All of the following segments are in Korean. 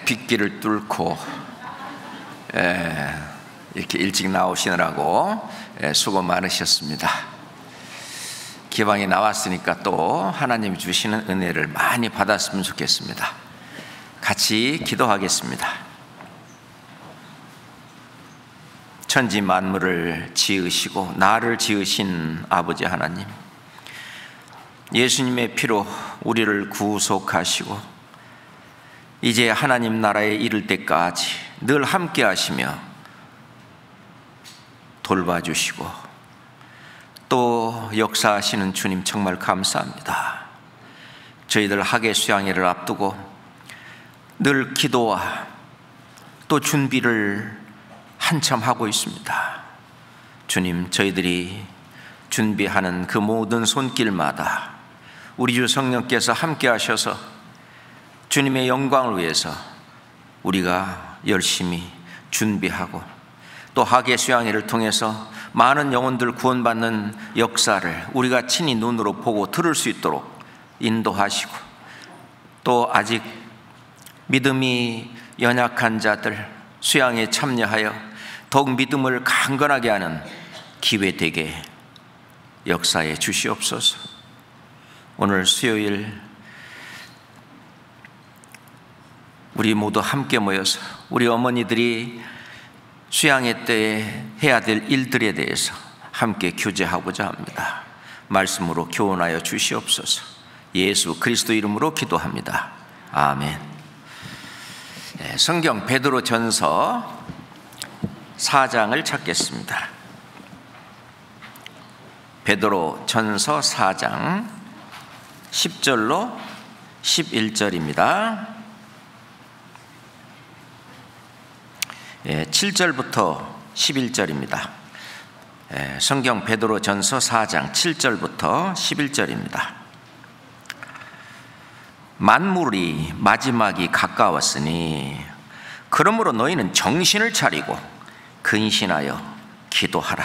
빗길을 뚫고 이렇게 일찍 나오시느라고 수고 많으셨습니다. 기방이 나왔으니까 또 하나님이 주시는 은혜를 많이 받았으면 좋겠습니다. 같이 기도하겠습니다. 천지 만물을 지으시고 나를 지으신 아버지 하나님, 예수님의 피로 우리를 구속하시고 이제 하나님 나라에 이를 때까지 늘 함께 하시며 돌봐주시고 또 역사하시는 주님 정말 감사합니다. 저희들 학예 수양회를 앞두고 늘 기도와 또 준비를 한참 하고 있습니다. 주님, 저희들이 준비하는 그 모든 손길마다 우리 주 성령께서 함께 하셔서 주님의 영광을 위해서 우리가 열심히 준비하고 또 학예 수양회를 통해서 많은 영혼들 구원받는 역사를 우리가 친히 눈으로 보고 들을 수 있도록 인도하시고 또 아직 믿음이 연약한 자들 수양에 참여하여 더욱 믿음을 강건하게 하는 기회 되게 역사해 주시옵소서. 오늘 수요일 우리 모두 함께 모여서 우리 어머니들이 수양회 때에 해야 될 일들에 대해서 함께 교제하고자 합니다. 말씀으로 교훈하여 주시옵소서. 예수 그리스도 이름으로 기도합니다. 아멘. 성경 베드로 전서 4장을 찾겠습니다. 베드로 전서 4장 10절로 11절입니다. 7절부터 11절입니다. 성경 베드로 전서 4장 7절부터 11절입니다. 만물이 마지막이 가까웠으니 그러므로 너희는 정신을 차리고 근신하여 기도하라.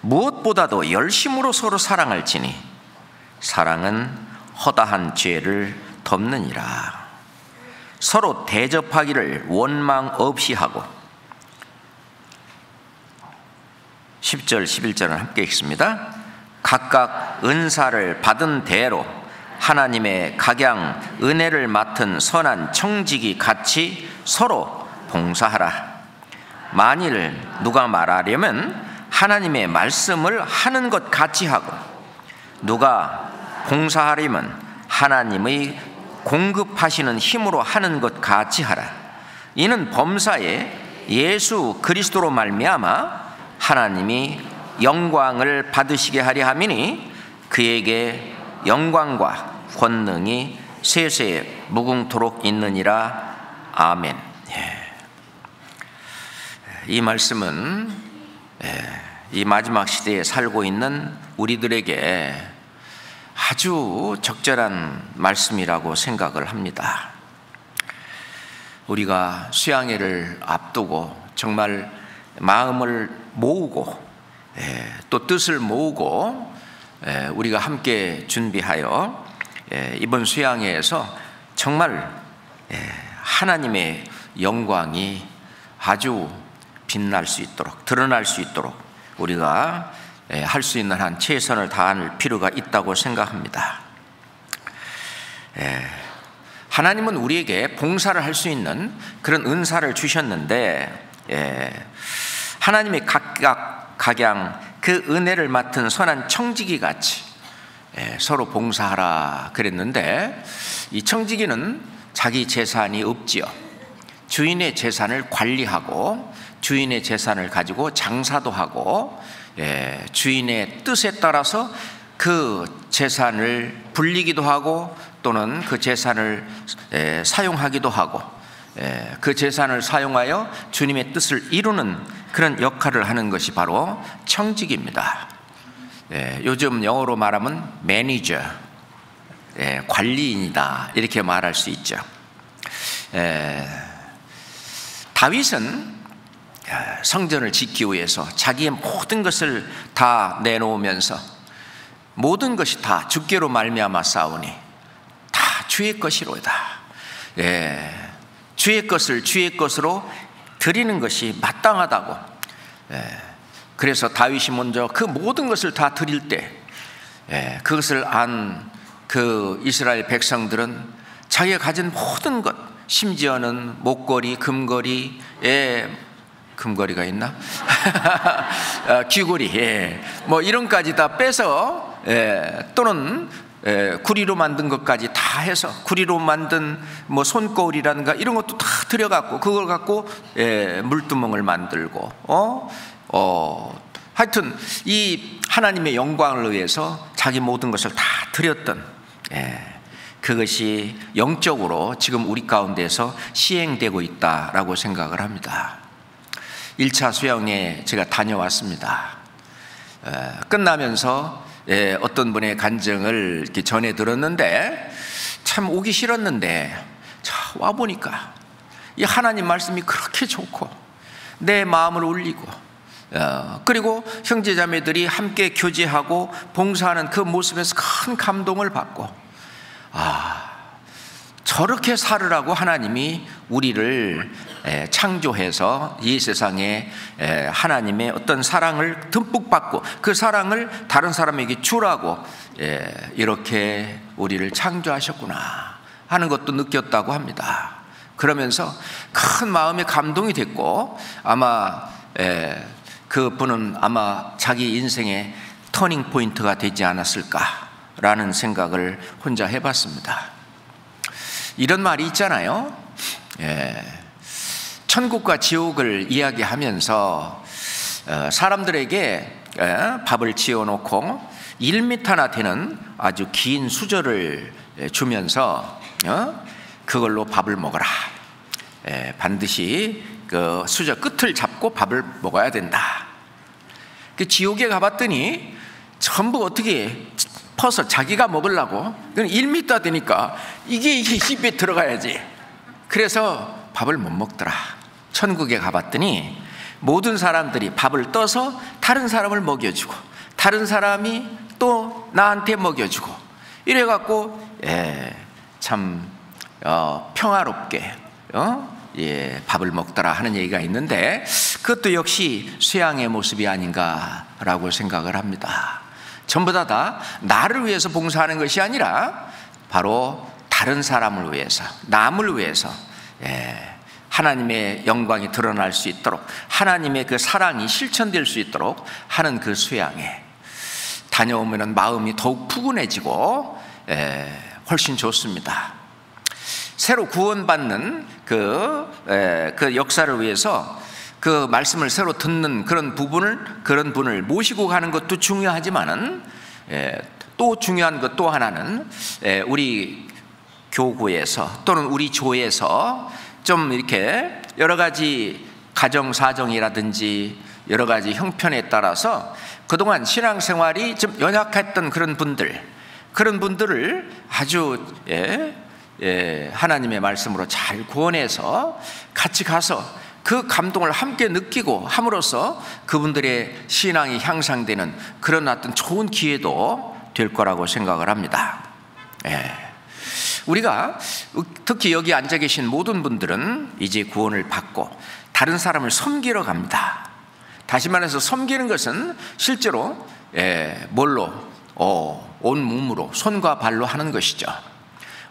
무엇보다도 열심으로 서로 사랑할지니 사랑은 허다한 죄를 덮느니라. 서로 대접하기를 원망 없이 하고 10절 11절은 함께 읽습니다. 각각 은사를 받은 대로 하나님의 각양 은혜를 맡은 선한 청지기 같이 서로 봉사하라. 만일 누가 말하려면 하나님의 말씀을 하는 것 같이 하고 누가 봉사하려면 하나님의 공급하시는 힘으로 하는 것 같이 하라. 이는 범사에 예수 그리스도로 말미암아 하나님이 영광을 받으시게 하려 함이니 그에게 영광과 권능이 세세 무궁토록 있느니라. 아멘. 이 말씀은 이 마지막 시대에 살고 있는 우리들에게 아주 적절한 말씀이라고 생각을 합니다. 우리가 수양회를 앞두고 정말 마음을 모으고 또 뜻을 모으고 우리가 함께 준비하여 이번 수양회에서 정말 하나님의 영광이 아주 빛날 수 있도록 드러날 수 있도록 우리가 할 수 있는 한 최선을 다할 필요가 있다고 생각합니다. 하나님은 우리에게 봉사를 할 수 있는 그런 은사를 주셨는데 하나님의 각각 각양 그 은혜를 맡은 선한 청지기 같이 서로 봉사하라 그랬는데 이 청지기는 자기 재산이 없지요. 주인의 재산을 관리하고 주인의 재산을 가지고 장사도 하고 주인의 뜻에 따라서 그 재산을 불리기도 하고 또는 그 재산을 사용하기도 하고 그 재산을 사용하여 주님의 뜻을 이루는 그런 역할을 하는 것이 바로 청직입니다. 요즘 영어로 말하면 매니저, 관리인이다 이렇게 말할 수 있죠. 다윗은 성전을 짓기 위해서 자기의 모든 것을 다 내놓으면서 모든 것이 다 주께로 말미암아 싸우니 다 주의 것이로다. 주의 것을 주의 것으로 드리는 것이 마땅하다고. 그래서 다윗이 먼저 그 모든 것을 다 드릴 때 그것을 안 그 이스라엘 백성들은 자기가 가진 모든 것, 심지어는 목걸이, 금거리가 있나? 귀걸이, 뭐 이런까지 다 빼서 또는 구리로 만든 것까지 다 해서 구리로 만든 뭐 손거울이라든가 이런 것도 다 들여갖고 그걸 갖고 물두멍을 만들고 하여튼 이 하나님의 영광을 위해서 자기 모든 것을 다 드렸던 그것이 영적으로 지금 우리 가운데서 시행되고 있다라고 생각을 합니다. 1차 수양에 제가 다녀왔습니다. 끝나면서 어떤 분의 간증을 이렇게 전해 들었는데 참 오기 싫었는데 와보니까 이 하나님 말씀이 그렇게 좋고 내 마음을 울리고 그리고 형제자매들이 함께 교제하고 봉사하는 그 모습에서 큰 감동을 받고 저렇게 살으라고 하나님이 우리를 창조해서 이 세상에 하나님의 어떤 사랑을 듬뿍 받고 그 사랑을 다른 사람에게 주라고 이렇게 우리를 창조하셨구나 하는 것도 느꼈다고 합니다. 그러면서 큰 마음의 감동이 됐고 아마 그분은 아마 자기 인생의 터닝 포인트가 되지 않았을까라는 생각을 혼자 해봤습니다. 이런 말이 있잖아요. 천국과 지옥을 이야기하면서 사람들에게 밥을 지어놓고 1m나 되는 아주 긴 수저를 주면서 그걸로 밥을 먹어라. 반드시 그 수저 끝을 잡고 밥을 먹어야 된다. 그 지옥에 가봤더니 전부 어떻게 퍼서 자기가 먹으려고 1m 되니까 이게 입에 들어가야지. 그래서 밥을 못 먹더라. 천국에 가봤더니 모든 사람들이 밥을 떠서 다른 사람을 먹여주고 다른 사람이 또 나한테 먹여주고 이래갖고 참 평화롭게 밥을 먹더라 하는 얘기가 있는데 그것도 역시 수양의 모습이 아닌가라고 생각을 합니다. 전부 다 나를 위해서 봉사하는 것이 아니라 바로 다른 사람을 위해서, 남을 위해서 하나님의 영광이 드러날 수 있도록 하나님의 그 사랑이 실천될 수 있도록 하는 그 수양에 다녀오면 마음이 더욱 푸근해지고 훨씬 좋습니다. 새로 구원받는 그 역사를 위해서 그 말씀을 새로 듣는 그런 분을 모시고 가는 것도 중요하지만은 또 중요한 것 또 하나는 우리 교구에서 또는 우리 조에서 좀 이렇게 여러 가지 가정 사정이라든지 여러 가지 형편에 따라서 그동안 신앙생활이 좀 연약했던 그런 분들을 아주 하나님의 말씀으로 잘 구원해서 같이 가서 그 감동을 함께 느끼고 함으로써 그분들의 신앙이 향상되는 그런 어떤 좋은 기회도 될 거라고 생각을 합니다. 우리가 특히 여기 앉아 계신 모든 분들은 이제 구원을 받고 다른 사람을 섬기러 갑니다. 다시 말해서 섬기는 것은 실제로 뭘로? 온 몸으로 손과 발로 하는 것이죠.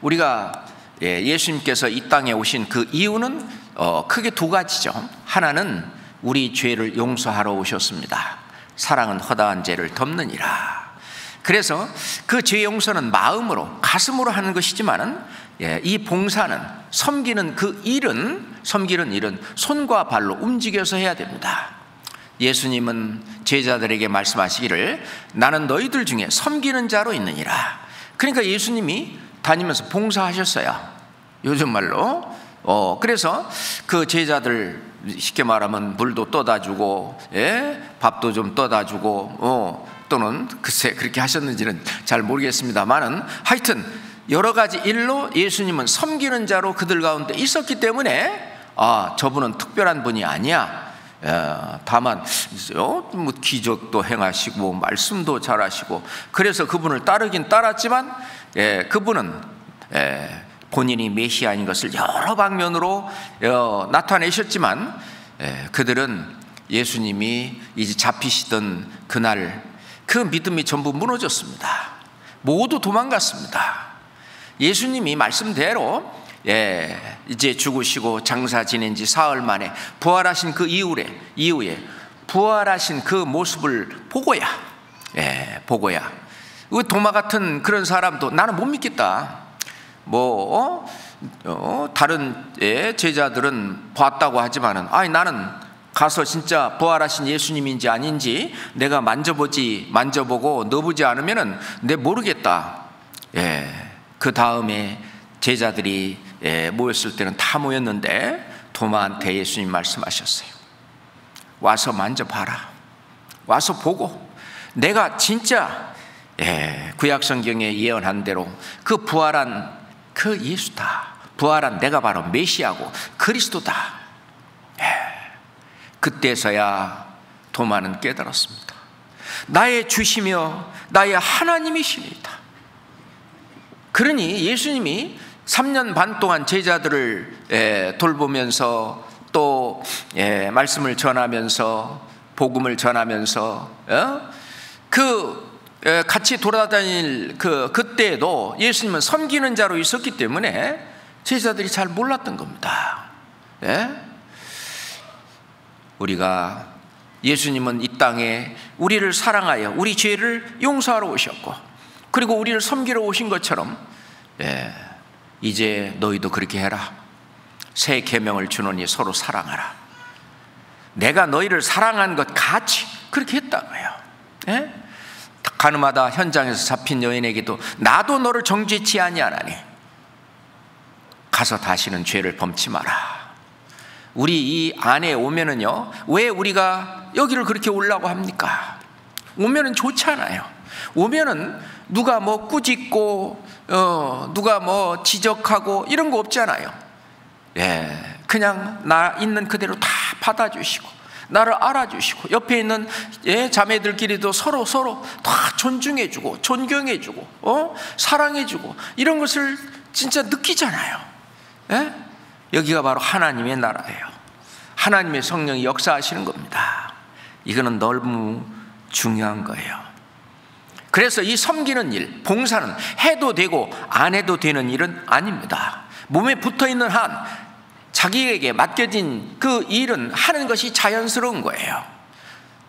우리가 예수님께서 이 땅에 오신 그 이유는 크게 두 가지죠. 하나는 우리 죄를 용서하러 오셨습니다. 사랑은 허다한 죄를 덮느니라. 그래서 그 죄 용서는 마음으로 가슴으로 하는 것이지만은 이 봉사는 섬기는 일은 손과 발로 움직여서 해야 됩니다. 예수님은 제자들에게 말씀하시기를 나는 너희들 중에 섬기는 자로 있느니라. 그러니까 예수님이 다니면서 봉사하셨어요. 요즘 말로. 그래서 그 제자들 쉽게 말하면 물도 떠다 주고 밥도 좀 떠다 주고 또는 글쎄 그렇게 하셨는지는 잘 모르겠습니다만은 하여튼 여러 가지 일로 예수님은 섬기는 자로 그들 가운데 있었기 때문에 저분은 특별한 분이 아니야. 다만 뭐 기적도 행하시고 말씀도 잘하시고 그래서 그분을 따르긴 따랐지만 그분은 본인이 메시아인 것을 여러 방면으로 나타내셨지만 그들은 예수님이 이제 잡히시던 그날 그 믿음이 전부 무너졌습니다. 모두 도망갔습니다. 예수님이 말씀대로 이제 죽으시고 장사 지낸 지 사흘 만에 부활하신 그 이후에 부활하신 그 모습을 보고야 그 도마 같은 그런 사람도 나는 못 믿겠다. 다른 제자들은 봤다고 하지만은 나는 가서 진짜 부활하신 예수님인지 아닌지 내가 만져보고 넣어보지 않으면은 내 모르겠다. 그 다음에 제자들이 모였을 때는 다 모였는데 도마한테 예수님 말씀하셨어요. 와서 만져봐라. 와서 보고 내가 진짜 구약 성경에 예언한 대로 그 부활한 그 예수다. 부활한 내가 바로 메시아고 그리스도다. 그때서야 도마는 깨달았습니다. 나의 주시며 나의 하나님이십니다. 그러니 예수님이 3년 반 동안 제자들을 돌보면서 또 말씀을 전하면서 복음을 전하면서 같이 돌아다닐 그때에도 예수님은 섬기는 자로 있었기 때문에 제자들이 잘 몰랐던 겁니다. 우리가 예수님은 이 땅에 우리를 사랑하여 우리 죄를 용서하러 오셨고 그리고 우리를 섬기러 오신 것처럼 이제 너희도 그렇게 해라. 새 계명을 주노니 서로 사랑하라. 내가 너희를 사랑한 것 같이 그렇게 했다고요. 가늠하다 현장에서 잡힌 여인에게도 나도 너를 정죄치 아니하나니 가서 다시는 죄를 범치 마라. 우리 이 안에 오면은요, 왜 우리가 여기를 그렇게 오려고 합니까? 오면은 좋잖아요. 오면은 누가 꾸짖고 누가 지적하고 이런 거 없잖아요. 그냥 나 있는 그대로 다 받아주시고 나를 알아주시고 옆에 있는 자매들끼리도 서로 다 존중해주고 존경해주고 사랑해주고 이런 것을 진짜 느끼잖아요. 여기가 바로 하나님의 나라예요. 하나님의 성령이 역사하시는 겁니다. 이거는 너무 중요한 거예요. 그래서 이 섬기는 일, 봉사는 해도 되고 안 해도 되는 일은 아닙니다. 몸에 붙어있는 한 자기에게 맡겨진 그 일은 하는 것이 자연스러운 거예요.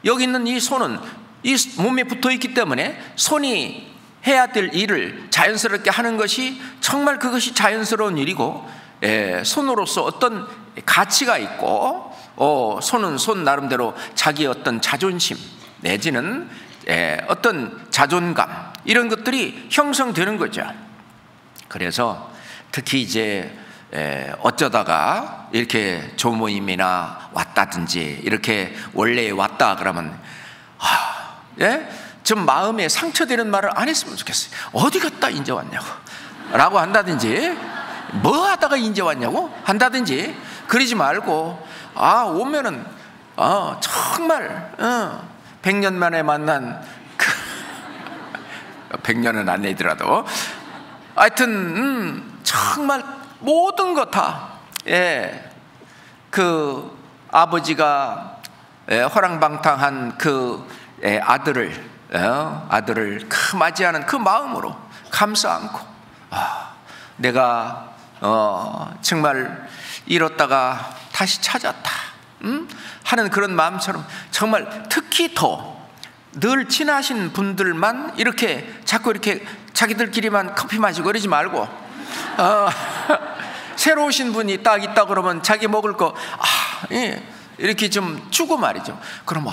여기 있는 이 손은 이 몸에 붙어있기 때문에 손이 해야 될 일을 자연스럽게 하는 것이 정말 그것이 자연스러운 일이고, 손으로서 어떤 가치가 있고, 손은 손 나름대로 자기의 어떤 자존심 내지는 어떤 자존감 이런 것들이 형성되는 거죠. 그래서 특히 이제 어쩌다가 이렇게 조모임이나 왔다든지 이렇게 원래 왔다 그러면 좀 마음에 상처되는 말을 안 했으면 좋겠어요. 어디 갔다 이제 왔냐고 라고 한다든지, 뭐 하다가 이제 왔냐고 한다든지 그러지 말고, 오면은 정말 100년 만에 만난 100년은 안 되더라도 하여튼 정말 모든 것 다 그 아버지가 허랑방탕한 그 아들을 맞이하는 그 마음으로 감사 않고, 내가 정말 잃었다가 다시 찾았다 하는 그런 마음처럼, 정말 특히 더 늘 친하신 분들만 이렇게 자꾸 이렇게 자기들끼리만 커피 마시고 그러지 말고, 새로 오신 분이 딱 있다 그러면 자기 먹을 거 이렇게 좀 주고 말이죠. 그럼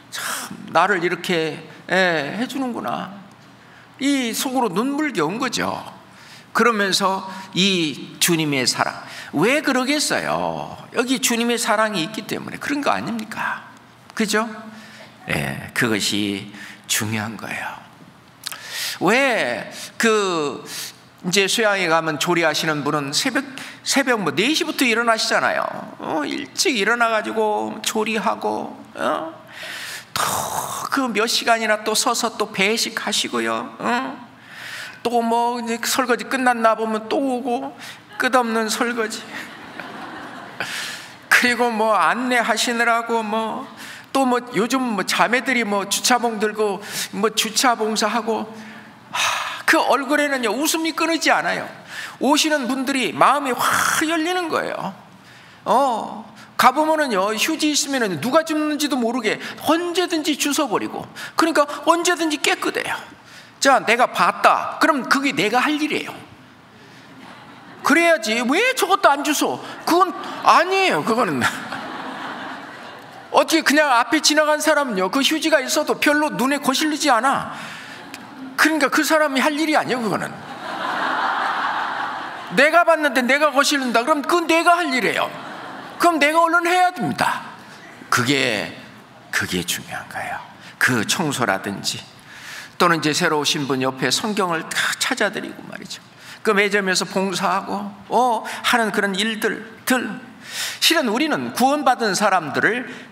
참 나를 이렇게 해주는구나, 이 속으로 눈물겨운 거죠. 그러면서 이 주님의 사랑, 왜 그러겠어요? 여기 주님의 사랑이 있기 때문에 그런 거 아닙니까? 그죠? 그것이 중요한 거예요. 왜 이제 수양에 가면 조리하시는 분은 새벽 4시부터 일어나시잖아요. 일찍 일어나가지고 조리하고, 또 그 몇 시간이나 또 서서 또 배식하시고요. 또 뭐 이제 설거지 끝났나 보면 또 오고 끝없는 설거지. 그리고 뭐 안내하시느라고 또 요즘 자매들이 주차봉 들고 주차 봉사하고, 그 얼굴에는요 웃음이 끊이지 않아요. 오시는 분들이 마음이 확 열리는 거예요. 가보면은요 휴지 있으면은 누가 줍는지도 모르게 언제든지 주워버리고, 그러니까 언제든지 깨끗해요. 자, 내가 봤다. 그럼 그게 내가 할 일이에요. 그래야지. 왜 저것도 안 주소? 그건 아니에요. 그거는 어떻게 그냥 앞에 지나간 사람은요 그 휴지가 있어도 별로 눈에 거슬리지 않아. 그러니까 그 사람이 할 일이 아니에요. 그거는 내가 봤는데 내가 거슬린다 그럼 그건 내가 할 일이에요. 그럼 내가 얼른 해야 됩니다. 그게 중요한 거예요. 그 청소라든지, 또는 이제 새로 오신 분 옆에 성경을 다 찾아드리고 말이죠. 그 매점에서 봉사하고 하는 그런 일들, 실은 우리는 구원받은 사람들을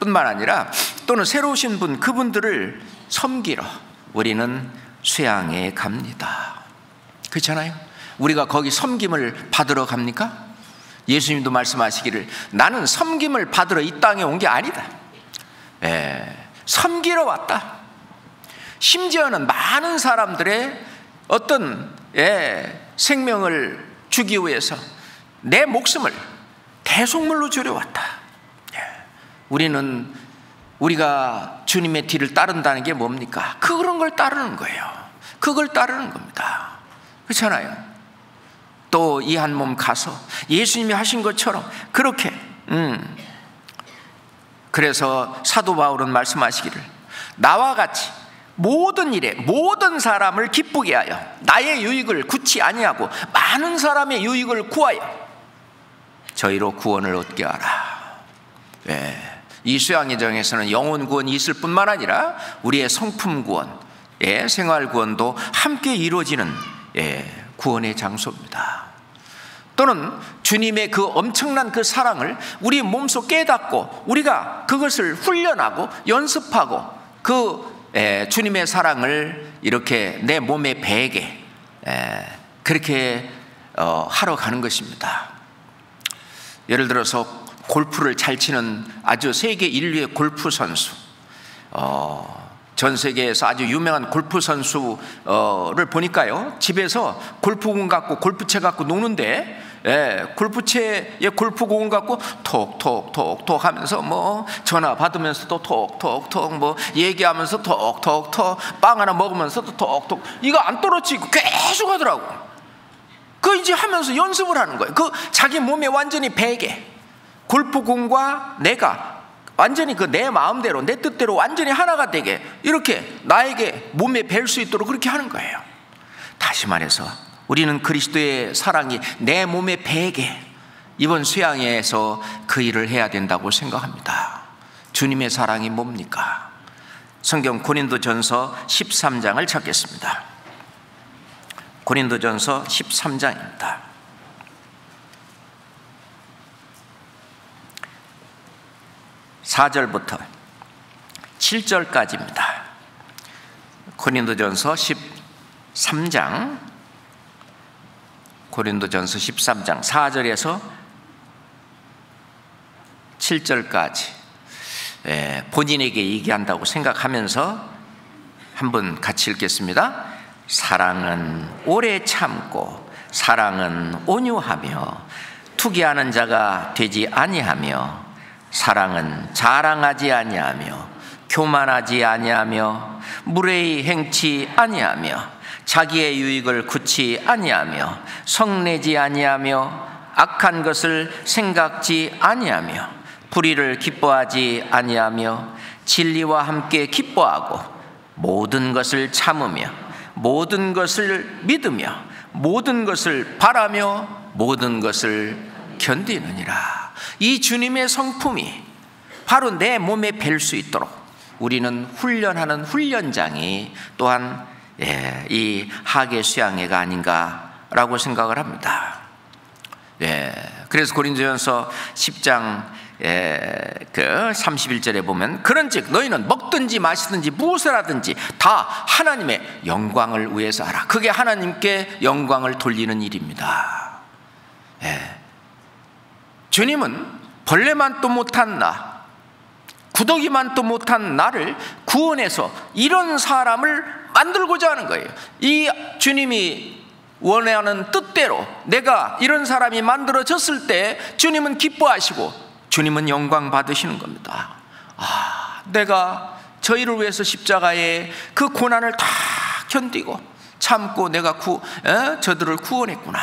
뿐만 아니라 또는 새로 오신 분, 그분들을 섬기러 우리는 수양에 갑니다. 그렇잖아요. 우리가 거기 섬김을 받으러 갑니까? 예수님도 말씀하시기를 나는 섬김을 받으러 이 땅에 온 게 아니다. 섬기러 왔다. 심지어는 많은 사람들의 어떤 생명을 주기 위해서 내 목숨을 대속물로 주려왔다. 우리가 주님의 뒤를 따른다는 게 뭡니까? 그런 걸 따르는 거예요. 그걸 따르는 겁니다. 그렇잖아요. 또 이 한 몸 가서 예수님이 하신 것처럼 그렇게 그래서 사도 바울은 말씀하시기를 나와 같이 모든 일에 모든 사람을 기쁘게 하여 나의 유익을 구치 아니하고 많은 사람의 유익을 구하여 저희로 구원을 얻게 하라. 이 수양의 정에서는 영혼 구원이 있을 뿐만 아니라 우리의 성품 구원, 생활 구원도 함께 이루어지는 구원의 장소입니다. 또는 주님의 그 엄청난 그 사랑을 우리 몸속 깨닫고 우리가 그것을 훈련하고 연습하고 주님의 사랑을 이렇게 내 몸에 배게 그렇게 하러 가는 것입니다. 예를 들어서 골프를 잘 치는 아주 세계 인류의 골프 선수, 전 세계에서 아주 유명한 골프 선수를 보니까요, 집에서 골프공 갖고 골프채 갖고 노는데 골프채에 골프공 갖고 톡톡톡톡 하면서 전화 받으면서도 톡톡톡 얘기하면서 톡톡톡 빵 하나 먹으면서도 톡톡 이거 안 떨어지고 계속 하더라고. 그 이제 하면서 연습을 하는 거예요. 그 자기 몸에 완전히 배게 골프공과 내가 완전히 내 마음대로 내 뜻대로 완전히 하나가 되게 이렇게 나에게 몸에 뵐 수 있도록 그렇게 하는 거예요. 다시 말해서 우리는 그리스도의 사랑이 내 몸에 배게 이번 수양회에서 그 일을 해야 된다고 생각합니다. 주님의 사랑이 뭡니까? 성경 고린도전서 13장을 찾겠습니다. 고린도전서 13장입니다. 4절부터 7절까지입니다. 고린도전서 13장 4절에서 7절까지 본인에게 얘기한다고 생각하면서 한번 같이 읽겠습니다. 사랑은 오래 참고 사랑은 온유하며 투기하는 자가 되지 아니하며 사랑은 자랑하지 아니하며 교만하지 아니하며 무례히 행치 아니하며 자기의 유익을 굳이 아니하며 성내지 아니하며 악한 것을 생각지 아니하며 불의를 기뻐하지 아니하며 진리와 함께 기뻐하고 모든 것을 참으며 모든 것을 믿으며 모든 것을 바라며 모든 것을 견디느니라. 이 주님의 성품이 바로 내 몸에 뵐 수 있도록 우리는 훈련하는 훈련장이 또한 이 하계 수양회가 아닌가라고 생각을 합니다. 그래서 고린도전서 10장 그 31절에 보면 그런즉 너희는 먹든지 마시든지 무엇을 하든지 다 하나님의 영광을 위해서 하라. 그게 하나님께 영광을 돌리는 일입니다. 주님은 벌레만도 못한 나, 구더기만도 못한 나를 구원해서 이런 사람을 만들고자 하는 거예요. 이 주님이 원하는 뜻대로 내가 이런 사람이 만들어졌을 때 주님은 기뻐하시고 주님은 영광 받으시는 겁니다. 내가 저희를 위해서 십자가에 그 고난을 다 견디고 참고 내가 저들을 구원했구나.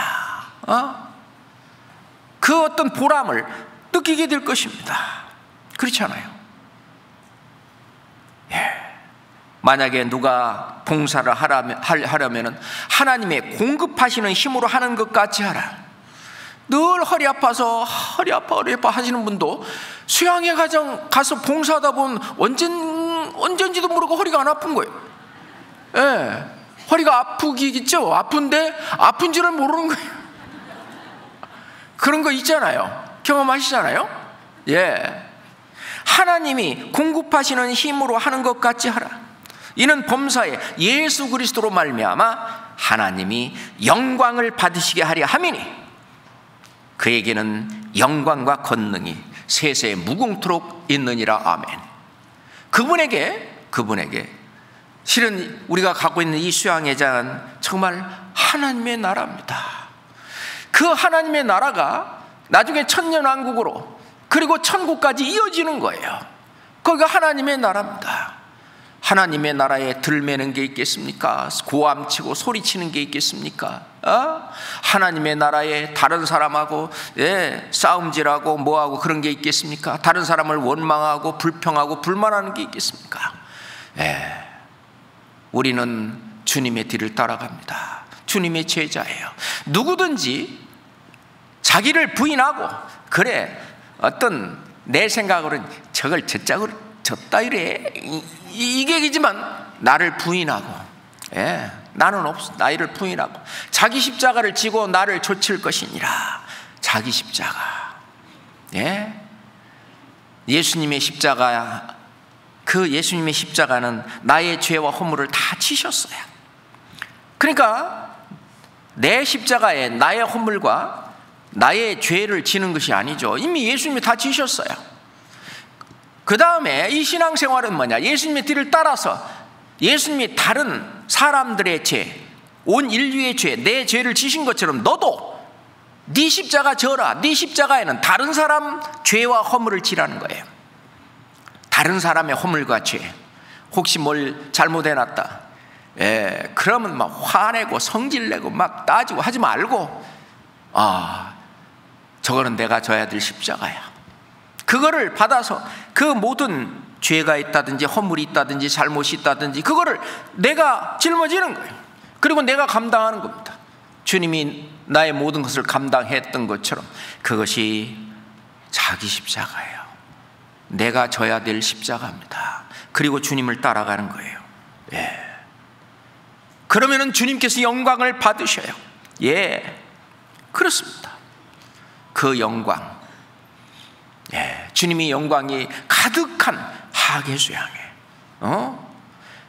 그 어떤 보람을 느끼게 될 것입니다. 그렇지 않아요? 만약에 누가 봉사를 하려면 하나님의 공급하시는 힘으로 하는 것 같이 하라. 늘 허리 아파 하시는 분도 수양회 가서 봉사하다 보면 언젠지도 모르고 허리가 안 아픈 거예요. 허리가 아프겠죠. 아픈데 아픈 줄을 모르는 거예요. 그런 거 있잖아요. 경험하시잖아요. 하나님이 공급하시는 힘으로 하는 것 같이 하라. 이는 범사에 예수 그리스도로 말미암아 하나님이 영광을 받으시게 하려 함이니 그에게는 영광과 권능이 세세에 무궁토록 있느니라. 아멘. 그분에게 실은 우리가 갖고 있는 이 수양회장은 정말 하나님의 나라입니다. 그 하나님의 나라가 나중에 천년왕국으로 그리고 천국까지 이어지는 거예요. 거기가 하나님의 나라입니다. 하나님의 나라에 들매는 게 있겠습니까? 고함치고 소리치는 게 있겠습니까? 하나님의 나라에 다른 사람하고 싸움질하고 뭐하고 그런 게 있겠습니까? 다른 사람을 원망하고 불평하고 불만하는 게 있겠습니까? 우리는 주님의 뒤를 따라갑니다. 주님의 제자예요. 누구든지 자기를 부인하고 그래 어떤 내 생각으로는 저걸 저따 이래 이게이지만 나를 부인하고 나는 없어. 나를 부인하고 자기 십자가를 지고 나를 좇을 것이니라. 자기 십자가. 예수님의 십자가, 그 예수님의 십자가는 나의 죄와 허물을 다 지셨어요. 그러니까 내 십자가에 나의 허물과 나의 죄를 지는 것이 아니죠. 이미 예수님이 다 지셨어요. 그 다음에 이 신앙생활은 뭐냐? 예수님의 뒤를 따라서 예수님이 다른 사람들의 죄, 온 인류의 죄, 내 죄를 지신 것처럼 너도 네 십자가 져라. 네 십자가에는 다른 사람 죄와 허물을 지라는 거예요. 다른 사람의 허물과 죄. 혹시 뭘 잘못해놨다, 그러면 막 화내고 성질내고 막 따지고 하지 말고 저거는 내가 져야 될 십자가야. 그거를 받아서 그 모든 죄가 있다든지 허물이 있다든지 잘못이 있다든지 그거를 내가 짊어지는 거예요. 그리고 내가 감당하는 겁니다. 주님이 나의 모든 것을 감당했던 것처럼 그것이 자기 십자가예요. 내가 져야 될 십자가입니다. 그리고 주님을 따라가는 거예요. 그러면은 주님께서 영광을 받으셔요. 그렇습니다. 그 영광, 주님이 영광이 가득한 하계수양회,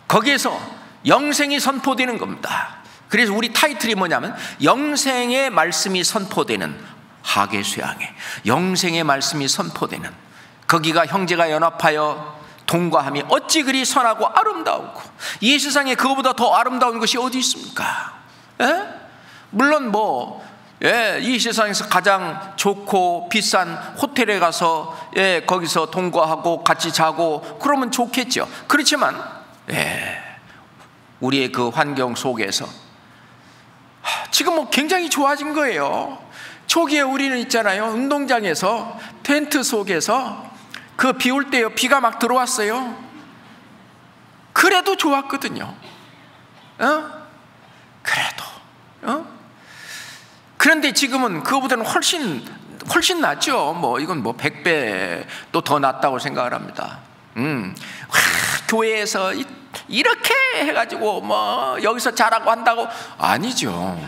거기에서 영생이 선포되는 겁니다. 그래서 우리 타이틀이 뭐냐면 영생의 말씀이 선포되는 하계수양회. 영생의 말씀이 선포되는, 거기가 형제가 연합하여 동거함이 어찌 그리 선하고 아름다우고, 이 세상에 그거보다 더 아름다운 것이 어디 있습니까? 물론 이 세상에서 가장 좋고 비싼 호텔에 가서 거기서 동거하고 같이 자고 그러면 좋겠죠. 그렇지만 우리의 그 환경 속에서 지금 굉장히 좋아진 거예요. 초기에 우리는 있잖아요, 운동장에서 텐트 속에서 그 비 올 때요, 비가 막 들어왔어요. 그래도 좋았거든요. 그런데 지금은 그거보다는 훨씬 낫죠. 이건 100배 또 더 낫다고 생각을 합니다. 교회에서 이렇게 해가지고 여기서 잘하고 한다고 아니죠.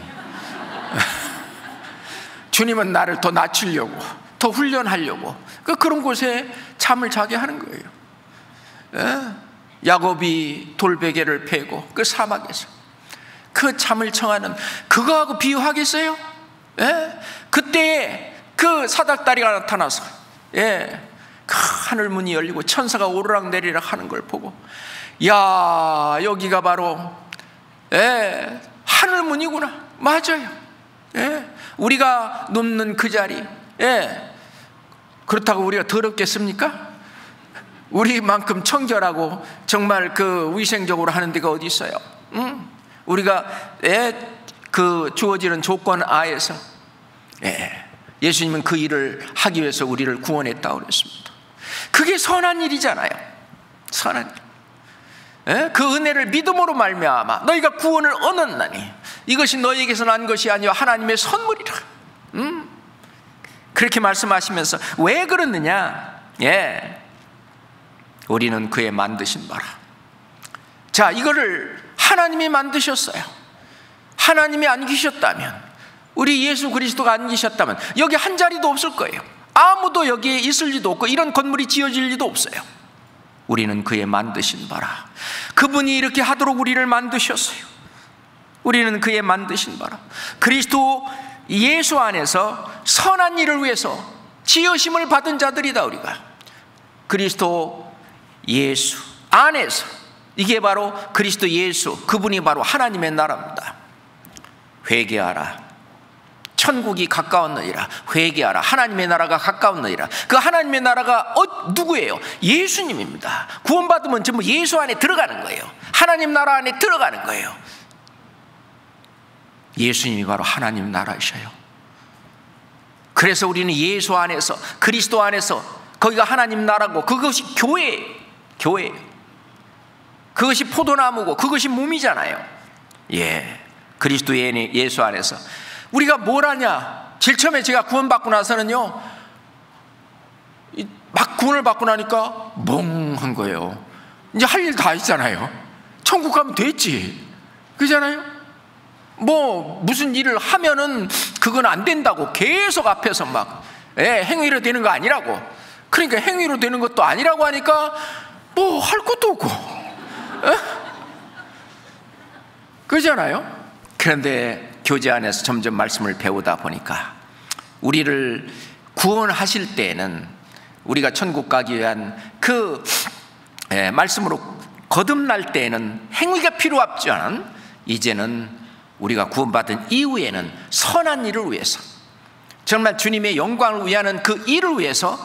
주님은 나를 더 낮추려고, 더 훈련하려고 그런 곳에 잠을 자게 하는 거예요. 야곱이 돌베개를 베고 그 사막에서 그 잠을 청하는 그거하고 비유하겠어요? 그때 그 사닥다리가 나타나서 그 하늘 문이 열리고 천사가 오르락 내리락 하는 걸 보고, 야, 여기가 바로 하늘 문이구나. 맞아요. 우리가 눕는 그 자리, 그렇다고 우리가 더럽겠습니까? 우리만큼 청결하고 정말 그 위생적으로 하는 데가 어디 있어요? 우리가 그 주어지는 조건 하에서 예수님은 그 일을 하기 위해서 우리를 구원했다고 그랬습니다. 그게 선한 일이잖아요. 선한 일. 그 은혜를 믿음으로 말미암아 너희가 구원을 얻었나니 이것이 너희에게서 난 것이 아니요 하나님의 선물이라. 그렇게 말씀하시면서 왜 그러느냐? 우리는 그의 만드신 바라. 자, 이거를 하나님이 만드셨어요. 하나님이 안 계셨다면, 우리 예수 그리스도가 안 계셨다면 여기 한 자리도 없을 거예요. 아무도 여기에 있을 리도 없고 이런 건물이 지어질 리도 없어요. 우리는 그의 만드신 바라. 그분이 이렇게 하도록 우리를 만드셨어요. 우리는 그의 만드신 바라. 그리스도 예수 안에서 선한 일을 위해서 지으심을 받은 자들이다. 우리가 그리스도 예수 안에서, 이게 바로 그리스도 예수, 그분이 바로 하나님의 나라입니다. 회개하라. 천국이 가까웠느니라. 회개하라. 하나님의 나라가 가까웠느니라. 그 하나님의 나라가 누구예요? 예수님입니다. 구원받으면 전부 예수 안에 들어가는 거예요. 하나님 나라 안에 들어가는 거예요. 예수님이 바로 하나님 나라이셔요. 그래서 우리는 예수 안에서, 그리스도 안에서, 거기가 하나님 나라고, 그것이 교회예요. 그것이 포도나무고 그것이 몸이잖아요. 그리스도 예수 안에서 우리가 뭘 하냐? 제일 처음에 제가 구원받고 나서는요, 막 구원을 받고 나니까 멍한 거예요. 이제 할 일 다 했잖아요. 천국 가면 됐지, 그잖아요. 뭐 무슨 일을 하면은 그건 안 된다고 계속 앞에서 막 행위로 되는 거 아니라고. 그러니까 행위로 되는 것도 아니라고 하니까 뭐 할 것도 없고, 그잖아요. 그런데 교제 안에서 점점 말씀을 배우다 보니까 우리를 구원하실 때에는, 우리가 천국 가기 위한 그 말씀으로 거듭날 때에는 행위가 필요 없지 않은, 이제는 우리가 구원받은 이후에는 선한 일을 위해서, 정말 주님의 영광을 위하는 그 일을 위해서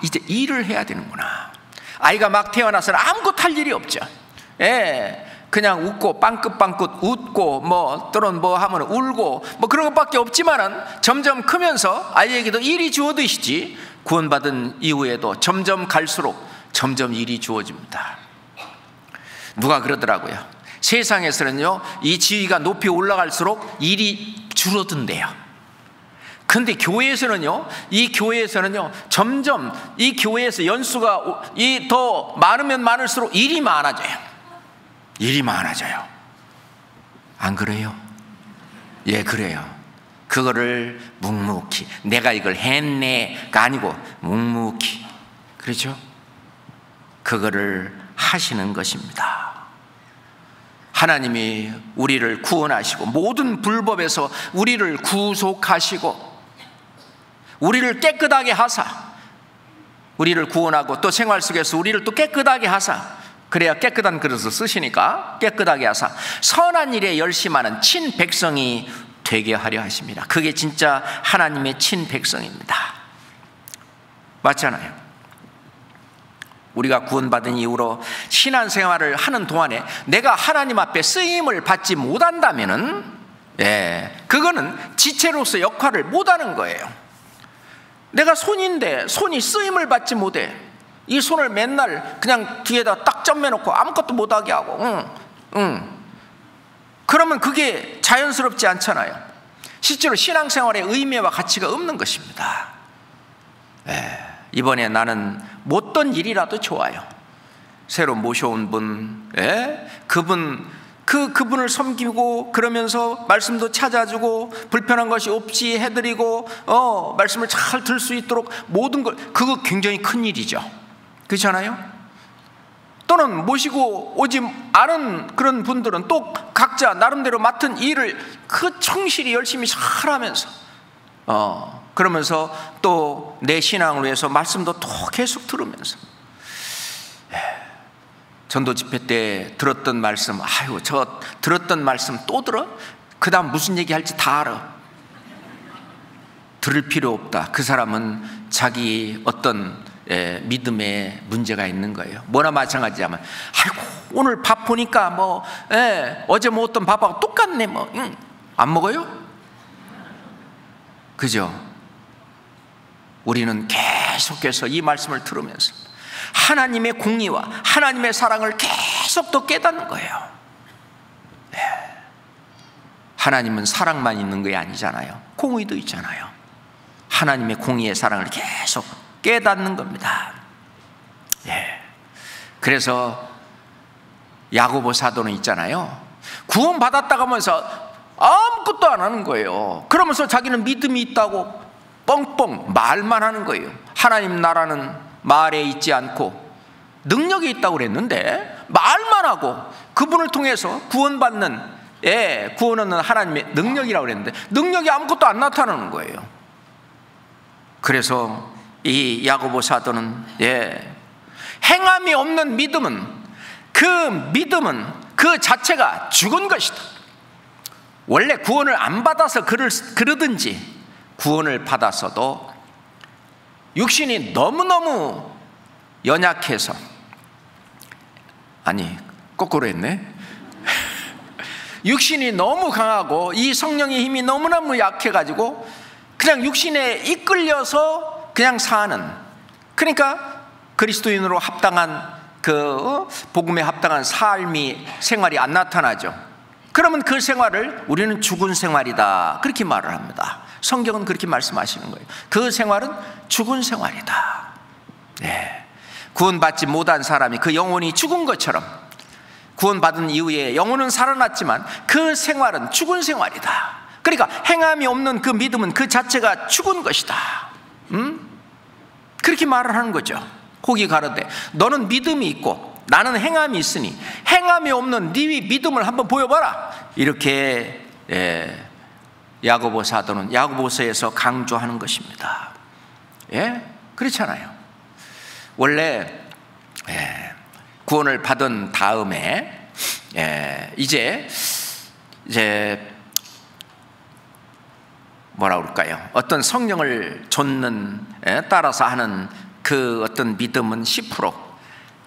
이제 일을 해야 되는구나. 아이가 막 태어나서는 아무것도 할 일이 없죠. 그냥 웃고 빵긋빵긋 웃고 뭐 또는 뭐 하면 울고 뭐 그런 것밖에 없지만은 점점 크면서 아이에게도 일이 주어지시지, 구원받은 이후에도 점점 갈수록 점점 일이 주어집니다. 누가 그러더라고요. 세상에서는요, 이 지위가 높이 올라갈수록 일이 줄어든대요. 근데 교회에서는요, 이 교회에서는요, 점점 이 교회에서 연수가 더 많으면 많을수록 일이 많아져요. 일이 많아져요. 안 그래요? 그래요. 그거를 묵묵히, 내가 이걸 했네가 아니고 묵묵히, 그렇죠? 그거를 하시는 것입니다. 하나님이 우리를 구원하시고 모든 불법에서 우리를 구속하시고 우리를 깨끗하게 하사, 우리를 구원하고 또 생활 속에서 우리를 또 깨끗하게 하사, 그래야 깨끗한 그릇을 쓰시니까 깨끗하게 하사 선한 일에 열심하는 친백성이 되게 하려 하십니다. 그게 진짜 하나님의 친백성입니다. 맞잖아요. 우리가 구원받은 이후로 신앙생활을 하는 동안에 내가 하나님 앞에 쓰임을 받지 못한다면은 그거는 지체로서 역할을 못하는 거예요. 내가 손인데 손이 쓰임을 받지 못해. 이 손을 맨날 그냥 뒤에다 딱 점매놓고 아무것도 못하게 하고 그러면 그게 자연스럽지 않잖아요. 실제로 신앙생활의 의미와 가치가 없는 것입니다. 이번에 나는 못던 일이라도 좋아요. 새로 모셔온 분, 그분 그분을 섬기고 그러면서 말씀도 찾아주고 불편한 것이 없이 해드리고 말씀을 잘 들 수 있도록 모든 걸, 그거 굉장히 큰 일이죠. 그렇잖아요? 또는 모시고 오지 않은 그런 분들은 또 각자 나름대로 맡은 일을 그 충실히 열심히 잘하면서 그러면서 또 내 신앙을 위해서 말씀도 또 계속 들으면서, 전도 집회 때 들었던 말씀, 아유 저 들었던 말씀 또 들어? 그 다음 무슨 얘기 할지 다 알아. 들을 필요 없다. 그 사람은 자기 어떤 믿음에 문제가 있는 거예요. 뭐나 마찬가지지만, 아이고 오늘 밥 보니까 뭐 어제 먹었던 밥하고 똑같네, 뭐 안 먹어요? 그죠? 우리는 계속해서 이 말씀을 들으면서 하나님의 공의와 하나님의 사랑을 계속 더 깨닫는 거예요. 하나님은 사랑만 있는 게 아니잖아요. 공의도 있잖아요. 하나님의 공의의 사랑을 계속 깨닫는 겁니다. 그래서 야고보 사도는 있잖아요. 구원 받았다고 하면서 아무것도 안 하는 거예요. 그러면서 자기는 믿음이 있다고 뻥뻥 말만 하는 거예요. 하나님 나라는 말에 있지 않고 능력이 있다고 그랬는데 말만 하고, 그분을 통해서 구원받는, 구원은 하나님의 능력이라고 그랬는데 능력이 아무것도 안 나타나는 거예요. 그래서 이 야고보 사도는 행함이 없는 믿음은, 그 자체가 죽은 것이다. 원래 구원을 안 받아서 그러든지 구원을 받았어도 육신이 너무너무 연약해서, 아니 거꾸로 했네. 육신이 너무 강하고 이 성령의 힘이 너무너무 약해가지고 그냥 육신에 이끌려서 그냥 사는, 그러니까 그리스도인으로 합당한 복음에 합당한 생활이 안 나타나죠. 그러면 그 생활을 우리는 죽은 생활이다, 그렇게 말을 합니다. 성경은 그렇게 말씀하시는 거예요. 그 생활은 죽은 생활이다. 구원받지 못한 사람이 그 영혼이 죽은 것처럼, 구원받은 이후에 영혼은 살아났지만 그 생활은 죽은 생활이다. 그러니까 행함이 없는 그 믿음은 그 자체가 죽은 것이다. 그렇게 말을 하는 거죠. 혹이 가로되 너는 믿음이 있고 나는 행함이 있으니 행함이 없는 네 믿음을 한번 보여봐라. 이렇게 야고보 사도는 야고보서에서 강조하는 것입니다. 그렇잖아요. 원래 구원을 받은 다음에 이제 뭐라 그럴까요? 어떤 성령을 좇는 따라서 하는 그 어떤 믿음은 10%,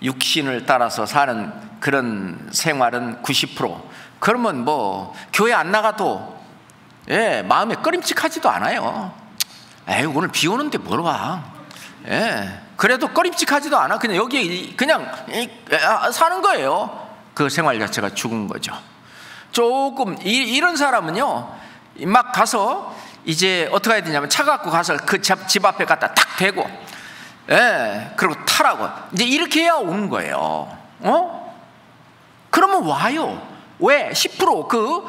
육신을 따라서 사는 그런 생활은 90%. 그러면 뭐 교회 안 나가도 마음에 꺼림칙하지도 않아요. 에이 오늘 비 오는데 뭘 와? 그래도 꺼림칙하지도 않아. 그냥 여기 그냥 사는 거예요. 그 생활 자체가 죽은 거죠. 조금 이런 사람은요, 막 가서 이제 어떻게 해야 되냐면 차 갖고 가서 그 집 앞에 갖다 탁 대고, 그리고 타라고, 이제 이렇게 해야 오는 거예요. 그러면 와요. 왜? 10%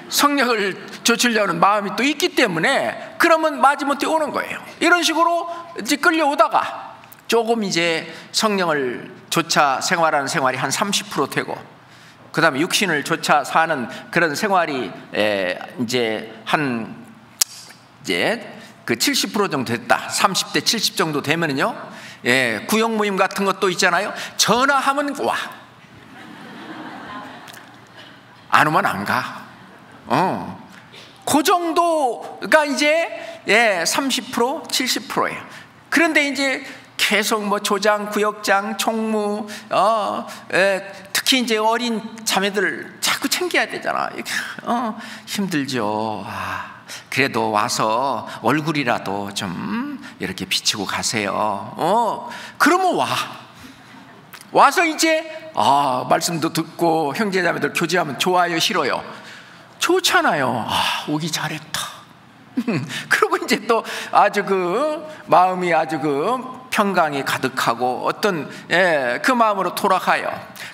성령을 좇으려는 마음이 또 있기 때문에, 그러면 마지못해 오는 거예요. 이런 식으로 이제 끌려오다가 조금 이제 성령을 좇아 생활하는 생활이 한 30% 되고, 그 다음에 육신을 좇아 사는 그런 생활이 이제 그 70% 정도 됐다. 30대 70 정도 되면은요, 구역 모임 같은 것도 있잖아요. 전화하면 와. 안 오면 안 가. 그 정도가 이제 30%, 70%예요. 그런데 이제 계속 뭐 조장, 구역장, 총무, 특히 이제 어린 자매들 자꾸 챙겨야 되잖아. 힘들죠. 그래도 와서 얼굴이라도 좀 이렇게 비치고 가세요. 그러면 와서 이제 말씀도 듣고 형제자매들 교제하면 좋아요, 싫어요? 좋잖아요. 오기 잘했다. 그리고 이제 또 아주 마음이 아주 평강이 가득하고 어떤 그 마음으로 돌아가요.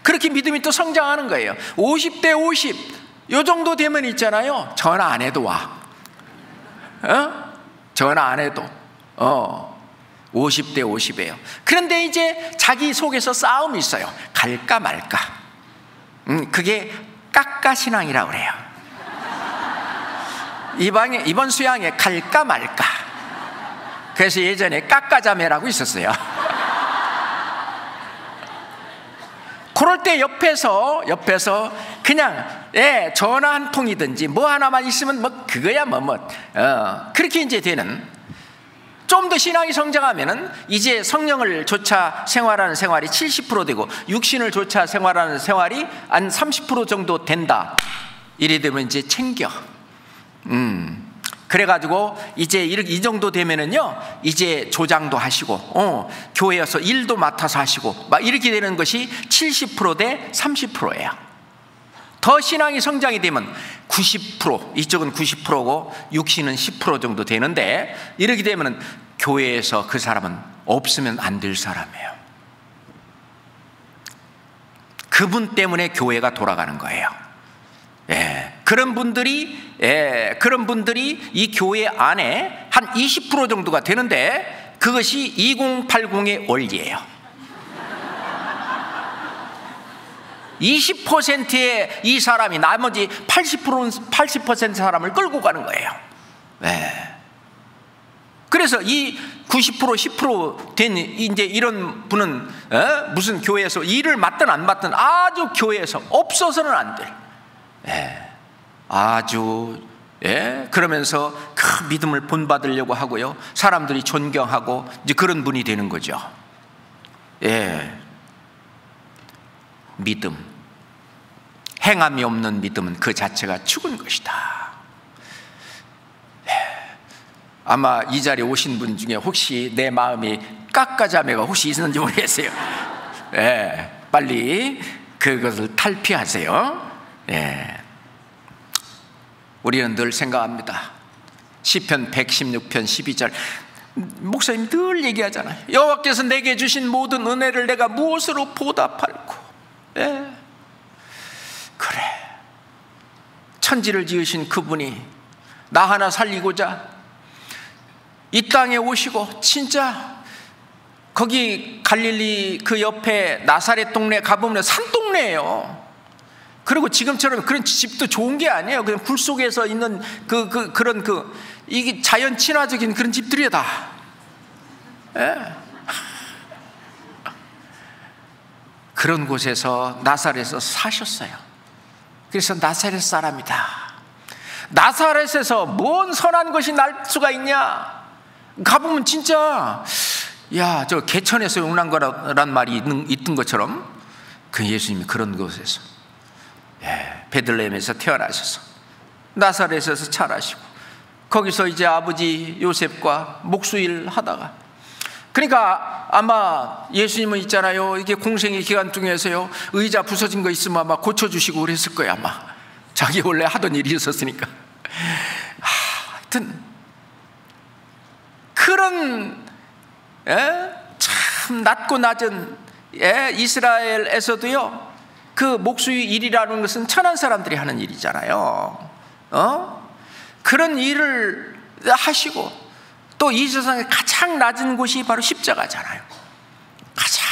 그렇게 믿음이 또 성장하는 거예요. 50대 50, 요 정도 되면 있잖아요, 전화 안 해도 와. 전화 안 해도 50대 50이에요. 그런데 이제 자기 속에서 싸움이 있어요. 갈까 말까. 그게 깎아신앙이라고 그래요. 이번 수양에 갈까 말까. 그래서 예전에 깎아자매라고 있었어요. 그럴 때 옆에서 그냥 전화 한 통이든지 뭐 하나만 있으면 뭐 그거야 그렇게 이제 되는, 좀 더 신앙이 성장하면은 이제 성령을 조차 생활하는 생활이 70% 되고 육신을 조차 생활하는 생활이 한 30% 정도 된다. 이래 되면 이제 챙겨. 그래가지고 이제 이 정도 되면은요, 이제 조장도 하시고, 교회에서 일도 맡아서 하시고, 막 이렇게 되는 것이 70% 대 30%예요. 더 신앙이 성장이 되면 90%, 이쪽은 90%고 육신은 10% 정도 되는데, 이렇게 되면은 교회에서 그 사람은 없으면 안 될 사람이에요. 그분 때문에 교회가 돌아가는 거예요. 그런 분들이 이 교회 안에 한 20% 정도가 되는데, 그것이 2080의 원리예요. 20%의 이 사람이 나머지 80% 사람을 끌고 가는 거예요. 그래서 이 90% 10% 된 이제 이런 분은 무슨 교회에서 일을 맡든 안 맡든 아주 교회에서 없어서는 안 돼. 아주 그러면서 그 믿음을 본받으려고 하고요, 사람들이 존경하고 이제 그런 분이 되는 거죠. 믿음, 행함이 없는 믿음은 그 자체가 죽은 것이다. 아마 이 자리에 오신 분 중에 혹시 내 마음이 깎아자매가 혹시 있는지 모르겠어요. 빨리 그것을 탈피하세요. 우리는 늘 생각합니다. 시편 116편 12절 목사님 늘 얘기하잖아요. 여호와께서 내게 주신 모든 은혜를 내가 무엇으로 보답할꼬. 그래, 천지를 지으신 그분이 나 하나 살리고자 이 땅에 오시고, 진짜 거기 갈릴리 그 옆에 나사렛 동네 가보면 산동네예요. 그리고 지금처럼 그런 집도 좋은 게 아니에요. 그냥 굴 속에서 있는 그런 이게 자연 친화적인 그런 집들이야 다. 그런 곳에서 나사렛에서 사셨어요. 그래서 나사렛 사람이다. 나사렛에서 뭔 선한 것이 날 수가 있냐? 가보면 진짜 저 개천에서 용난 거란 말이 있던 것처럼 그 예수님이 그런 곳에서 베들레헴에서 태어나셔서 나사렛에서 자라시고, 거기서 이제 아버지 요셉과 목수일 하다가, 그러니까 아마 예수님은 있잖아요, 이게 공생의 기간 중에서요, 의자 부서진 거 있으면 아마 고쳐주시고 그랬을 거예요. 아마 자기 원래 하던 일이 있었으니까. 하여튼 그런 참 낮고 낮은 이스라엘에서도요, 그 목수의 일이라는 것은 천한 사람들이 하는 일이잖아요. 그런 일을 하시고, 또 이 세상에 가장 낮은 곳이 바로 십자가잖아요. 가장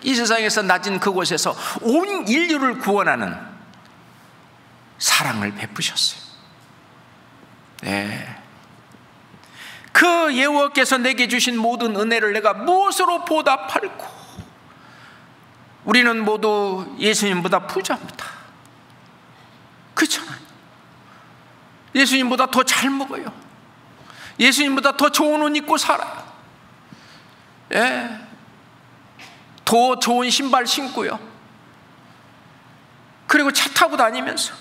이 세상에서 낮은 그곳에서 온 인류를 구원하는 사랑을 베푸셨어요. 그 여호와께서 내게 주신 모든 은혜를 내가 무엇으로 보답할꼬. 우리는 모두 예수님보다 부자입니다. 그렇잖아요. 예수님보다 더 잘 먹어요. 예수님보다 더 좋은 옷 입고 살아요. 더 좋은 신발 신고요. 그리고 차 타고 다니면서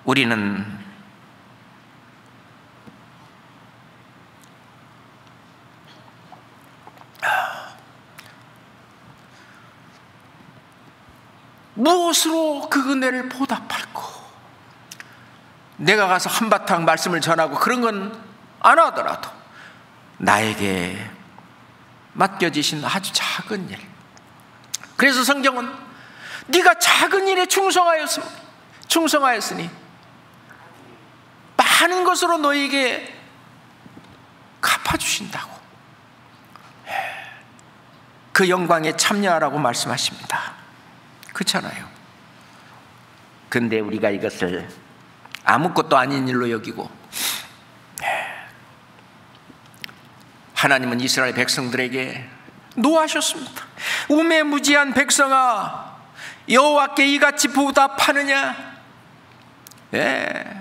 우리는 무엇으로 그 은혜를 보답할꼬. 내가 가서 한바탕 말씀을 전하고 그런 건 안 하더라도 나에게 맡겨지신 아주 작은 일, 그래서 성경은 네가 작은 일에 충성하였으니 많은 것으로 너에게 갚아주신다고, 그 영광에 참여하라고 말씀하십니다. 그렇잖아요. 근데 우리가 이것을 아무것도 아닌 일로 여기고, 하나님은 이스라엘 백성들에게 노하셨습니다. 우매무지한 백성아, 여호와께 이같이 보답하느냐?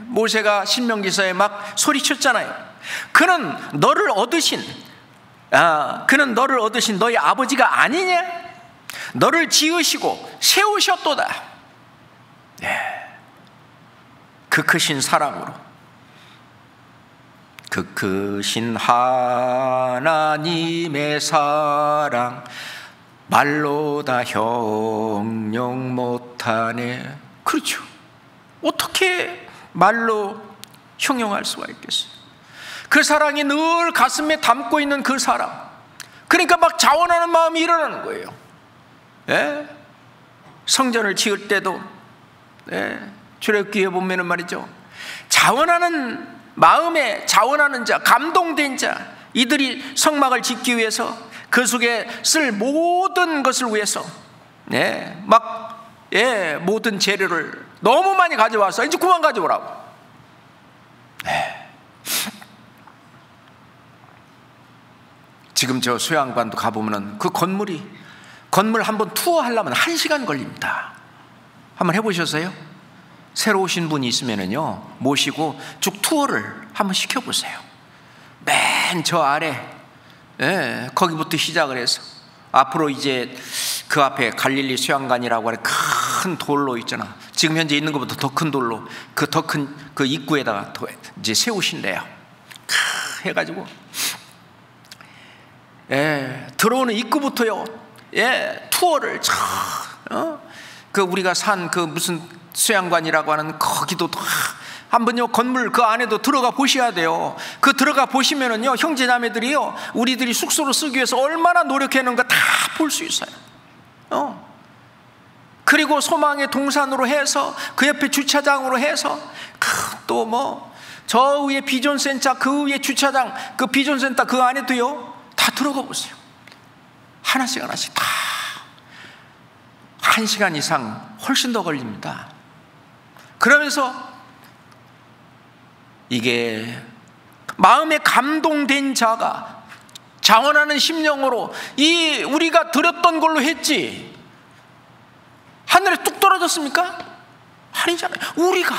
모세가 신명기서에 막 소리쳤잖아요. 그는 너를 얻으신 너희 아버지가 아니냐? 너를 지으시고 세우셨도다. 그 크신 사랑으로, 그 크신 하나님의 사랑 말로 다 형용 못하네. 그렇죠. 어떻게 말로 형용할 수가 있겠어요? 그 사랑이 늘 가슴에 담고 있는 그 사랑, 그러니까 막 자원하는 마음이 일어나는 거예요. 성전을 지을 때도 출애굽기에 보면은 말이죠, 자원하는 마음에 자원하는 자, 감동된 자, 이들이 성막을 짓기 위해서 그 속에 쓸 모든 것을 위해서 모든 재료를 너무 많이 가져와서 이제 그만 가져오라고. 지금 저 수양관도 가보면은 그 건물 한번 투어하려면 1시간 걸립니다. 한번 해보셨어요? 새로 오신 분이 있으면은요, 모시고 쭉 투어를 한번 시켜보세요. 맨 저 아래, 거기부터 시작을 해서 앞으로 이제 그 앞에 갈릴리 수양관이라고 하는 큰 돌로 있잖아. 지금 현재 있는 것보다 더 큰 돌로, 그 더 큰 그 입구에다가 이제 세우신대요. 해가지고 들어오는 입구부터요, 투어를 그 우리가 산 그 무슨 수양관이라고 하는 거기도 한번요 건물 그 안에도 들어가 보셔야 돼요. 그 들어가 보시면은요, 형제자매들이요, 우리들이 숙소로 쓰기 위해서 얼마나 노력했는가 다 볼 수 있어요. 그리고 소망의 동산으로 해서 그 옆에 주차장으로 해서 또 뭐 저 위에 비전센터, 그 위에 주차장, 그 비전센터 그 안에도요 다 들어가 보세요. 하나씩 다 1시간 이상 훨씬 더 걸립니다. 그러면서 이게 마음에 감동된 자가 자원하는 심령으로 이 우리가 드렸던 걸로 했지 하늘에 뚝 떨어졌습니까? 아니잖아요. 우리가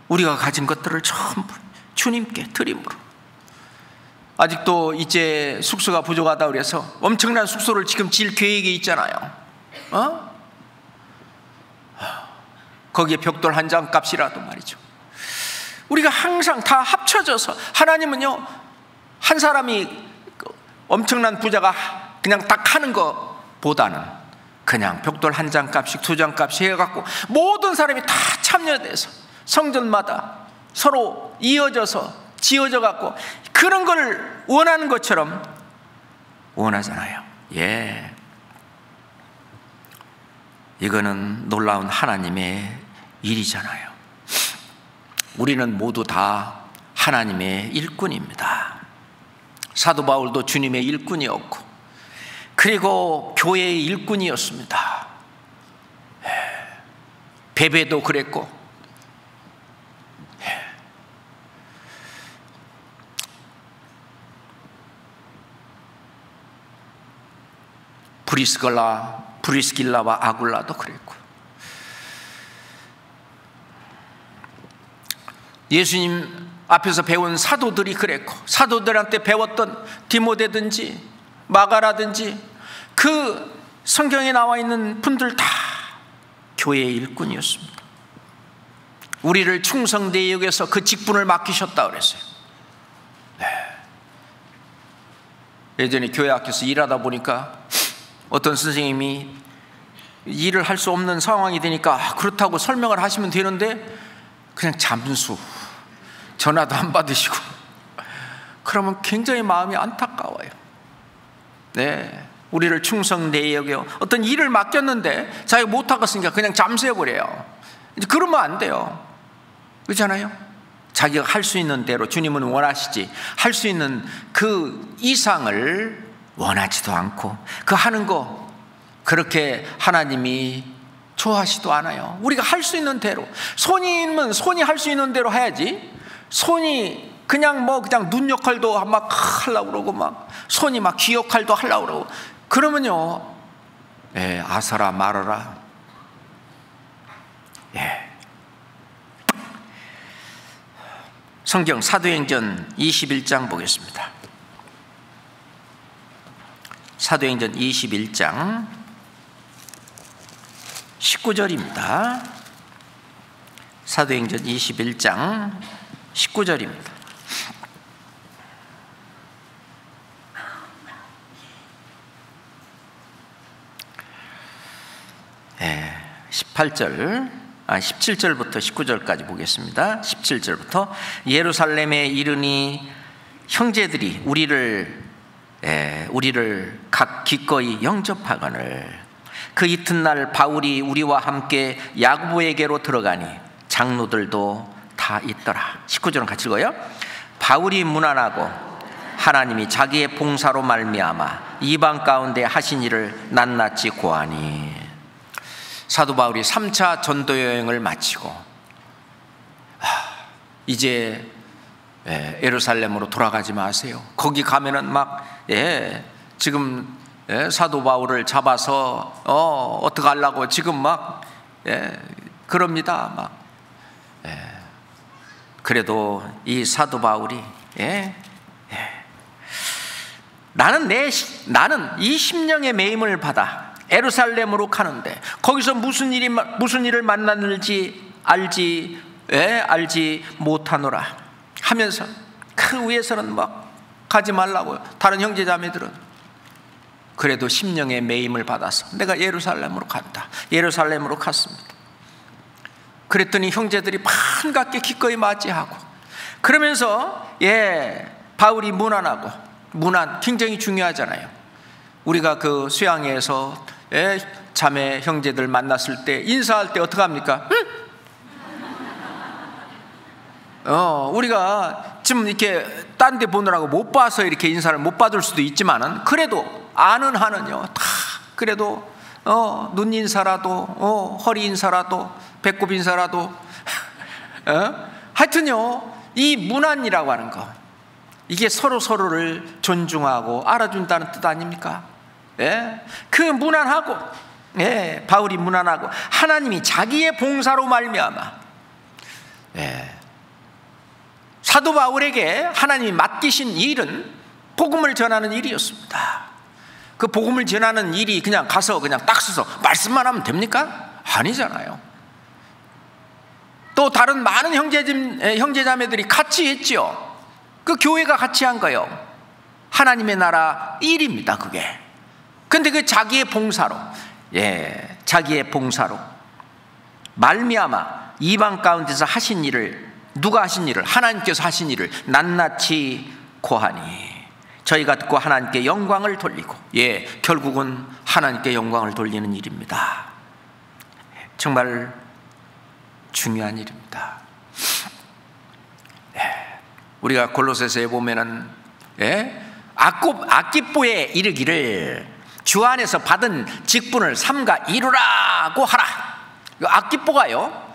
우리가 가진 것들을 전부 주님께 드림으로. 아직도 이제 숙소가 부족하다 그래서 엄청난 숙소를 지금 지을 계획이 있잖아요. 거기에 벽돌 한 장 값이라도 말이죠. 우리가 항상 다 합쳐져서, 하나님은요, 한 사람이 엄청난 부자가 그냥 딱 하는 것보다는 그냥 벽돌 한 장 값씩, 2장 값씩 해갖고 모든 사람이 다 참여돼서 성전마다 서로 이어져서 지어져 갖고 그런 걸 원하는 것처럼 원하잖아요. 이거는 놀라운 하나님의 일이잖아요. 우리는 모두 다 하나님의 일꾼입니다. 사도 바울도 주님의 일꾼이었고, 그리고 교회의 일꾼이었습니다. 베베도 그랬고, 브리스길라와 아굴라도 그랬고, 예수님 앞에서 배운 사도들이 그랬고, 사도들한테 배웠던 디모데든지 마가라든지 그 성경에 나와 있는 분들 다 교회의 일꾼이었습니다. 우리를 충성되이 여겨서 그 직분을 맡기셨다 그랬어요. 예전에 교회 학교에서 일하다 보니까 어떤 선생님이 일을 할 수 없는 상황이 되니까 그렇다고 설명을 하시면 되는데 그냥 잠수, 전화도 안 받으시고 그러면 굉장히 마음이 안타까워요. 네, 우리를 충성 내역여 어떤 일을 맡겼는데 자기가 못하겠으니까 그냥 잠수해버려요. 이제 그러면 안 돼요. 그렇잖아요? 자기가 할 수 있는 대로, 주님은 원하시지 할 수 있는 그 이상을 원하지도 않고 그 하는 거 그렇게 하나님이 좋아하지도 않아요. 우리가 할 수 있는 대로, 손이 있으면 손이 할 수 있는 대로 해야지. 손이 그냥 그냥 눈 역할도 막 하려고 그러고 막 손이 막 귀 역할도 하려고 그러고 그러면요, 아서라 말어라. 성경 사도행전 21장 보겠습니다. 사도행전 21장 19절입니다. 사도행전 21장 19절입니다. 17절부터 19절까지 보겠습니다. 17절부터 예루살렘에 이르니 형제들이 우리를 각 기꺼이 영접하거늘 그 이튿날 바울이 우리와 함께 야고보에게로 들어가니 장로들도 다 있더라. 19절은 같이 읽어요. 바울이 문안하고 하나님이 자기의 봉사로 말미암아 이방 가운데 하신 일을 낱낱이 고하니. 사도 바울이 3차 전도 여행을 마치고 이제 예루살렘으로 돌아가지 마세요. 거기 가면은 지금 사도 바울을 잡아서 어떻게 하려고 지금 그럽니다. 그래도 이 사도 바울이 나는 이 심령의 매임을 받아 예루살렘으로 가는데 거기서 무슨 일을 만났는지 알지 못하노라 하면서 그 위에서는 가지 말라고요. 다른 형제자매들은 그래도 심령의 매임을 받아서 내가 예루살렘으로 간다. 예루살렘으로 갔습니다. 그랬더니 형제들이 반갑게 기꺼이 맞이하고 그러면서 바울이 문안하고, 문안 굉장히 중요하잖아요. 우리가 그 수양회에서 자매 형제들 만났을 때 인사할 때 어떻게 합니까? 우리가 지금 이렇게 딴 데 보느라고 못 봐서 이렇게 인사를 못 받을 수도 있지만은 그래도 아는 한은요 다 그래도 눈 인사라도 허리 인사라도 배꼽 인사라도 하여튼요 이 문안이라고 하는 거 이게 서로를 존중하고 알아준다는 뜻 아닙니까? 그 문안하고 바울이 문안하고 하나님이 자기의 봉사로 말미암아 사도 바울에게 하나님이 맡기신 일은 복음을 전하는 일이었습니다. 그 복음을 전하는 일이 그냥 가서 그냥 딱 서서 말씀만 하면 됩니까? 아니잖아요. 또 다른 많은 형제자매들이 같이 했죠. 그 교회가 같이 한 거예요. 하나님의 나라 일입니다 그게. 근데 그 자기의 봉사로 자기의 봉사로 말미암아 이방 가운데서 하신 일을, 누가 하신 일을? 하나님께서 하신 일을 낱낱이 고하니 저희가 듣고 하나님께 영광을 돌리고 결국은 하나님께 영광을 돌리는 일입니다. 정말 중요한 일입니다. 우리가 골로새서에 보면은 아끼뽀에 이르기를 주 안에서 받은 직분을 삼가 이루라고 하라. 아끼뽀가요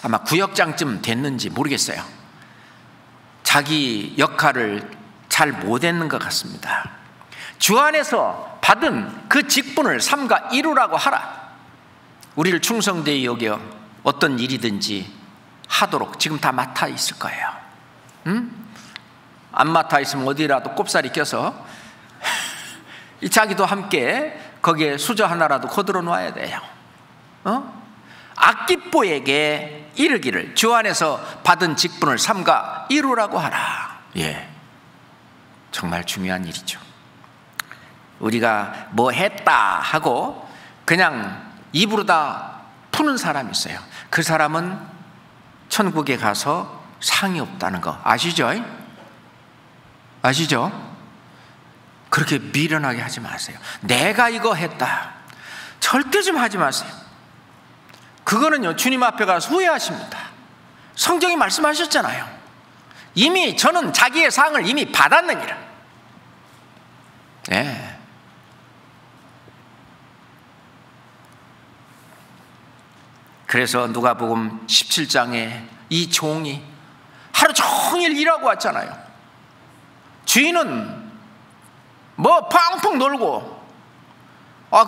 아마 구역장쯤 됐는지 모르겠어요. 자기 역할을 잘 못했는 것 같습니다. 주 안에서 받은 그 직분을 삼가 이루라고 하라. 우리를 충성되이 여겨 어떤 일이든지 하도록 지금 다 맡아 있을 거예요. 안 맡아 있으면 어디라도 꼽사리 껴서 자기도 함께 거기에 수저 하나라도 거들어 놔야 돼요. 아끼뽀에게 이르기를 주 안에서 받은 직분을 삼가 이루라고 하라. 정말 중요한 일이죠. 우리가 뭐 했다 하고 그냥 입으로 다 푸는 사람이 있어요. 그 사람은 천국에 가서 상이 없다는 거 아시죠? 아시죠? 그렇게 미련하게 하지 마세요. 내가 이거 했다, 절대 좀 하지 마세요. 그거는요, 주님 앞에 가서 후회하십니다. 성경이 말씀하셨잖아요. 이미 저는 자기의 상을 이미 받았느니라. 예. 그래서 누가복음 17장에 이 종이 하루 종일 일하고 왔잖아요. 주인은 뭐 팡팡 놀고,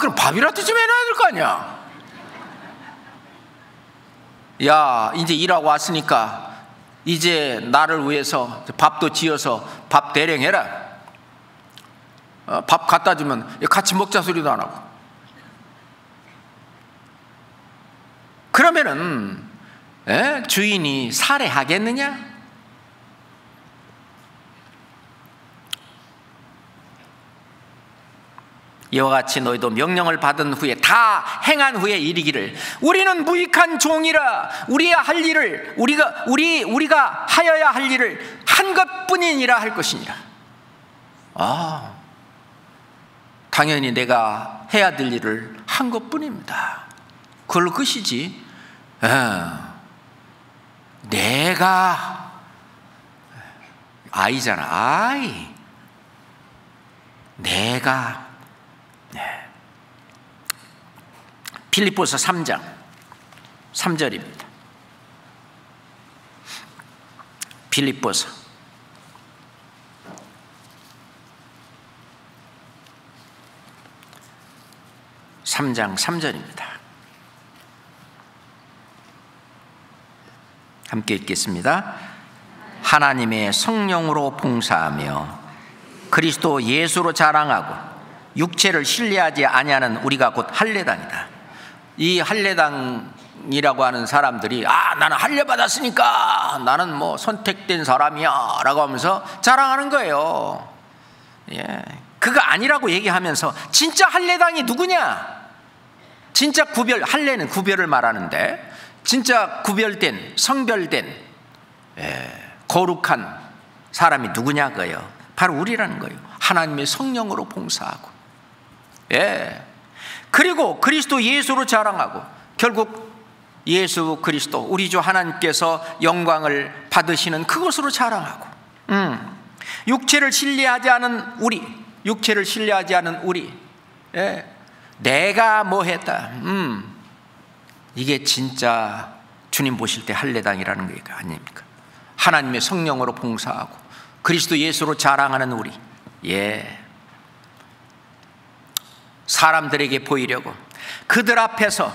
그럼 밥이라도 좀 해놔야 될 거 아니야. 야, 이제 일하고 왔으니까 이제 나를 위해서 밥도 지어서 밥 대령 해라. 밥 갖다 주면 같이 먹자 소리도 안 하고. 그러면은 주인이 살해하겠느냐? 이와 같이 너희도 명령을 받은 후에 다 행한 후에 이르기를 우리는 무익한 종이라 우리가 할 일을 우리가 하여야 할 일을 한 것뿐이니라 할 것이니라. 당연히 내가 해야 될 일을 한 것뿐입니다. 그걸로 끝이지. 내가 아이잖아. 아이. 내가. 빌립보서 3장 3절입니다. 빌립보서 3장 3절입니다. 함께 읽겠습니다. 하나님의 성령으로 봉사하며 그리스도 예수로 자랑하고 육체를 신뢰하지 아니하는 우리가 곧 할례당이다. 이 할례당이라고 하는 사람들이 나는 할례 받았으니까 나는 뭐 선택된 사람이야 라고 하면서 자랑하는 거예요. 예. 그거 아니라고 얘기하면서 진짜 할례당이 누구냐? 진짜 할례는 구별을 말하는데 진짜 구별된 성별된 거룩한 사람이 누구냐 그거예요. 바로 우리라는 거예요. 하나님의 성령으로 봉사하고, 그리고 그리스도 예수로 자랑하고, 결국 예수 그리스도 우리 주 하나님께서 영광을 받으시는 그것으로 자랑하고, 육체를 신뢰하지 않은 우리, 내가 뭐 했다, 이게 진짜 주님 보실 때 할례당이라는 거 아닙니까? 하나님의 성령으로 봉사하고 그리스도 예수로 자랑하는 우리, 사람들에게 보이려고 그들 앞에서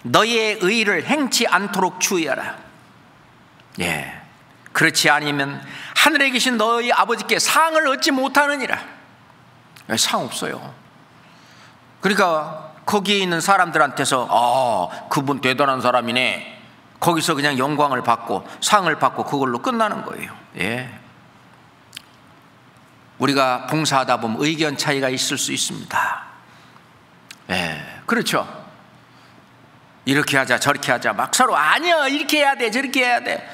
너희의 의를 행치 않도록 주의하라. 그렇지 않으면 하늘에 계신 너희 아버지께 상을 얻지 못하느니라. 상 없어요. 그러니까 거기에 있는 사람들한테서 그분 대단한 사람이네, 거기서 그냥 영광을 받고 상을 받고 그걸로 끝나는 거예요. 우리가 봉사하다 보면 의견 차이가 있을 수 있습니다. 그렇죠. 이렇게 하자 저렇게 하자 막 서로 아니야 이렇게 해야 돼 저렇게 해야 돼,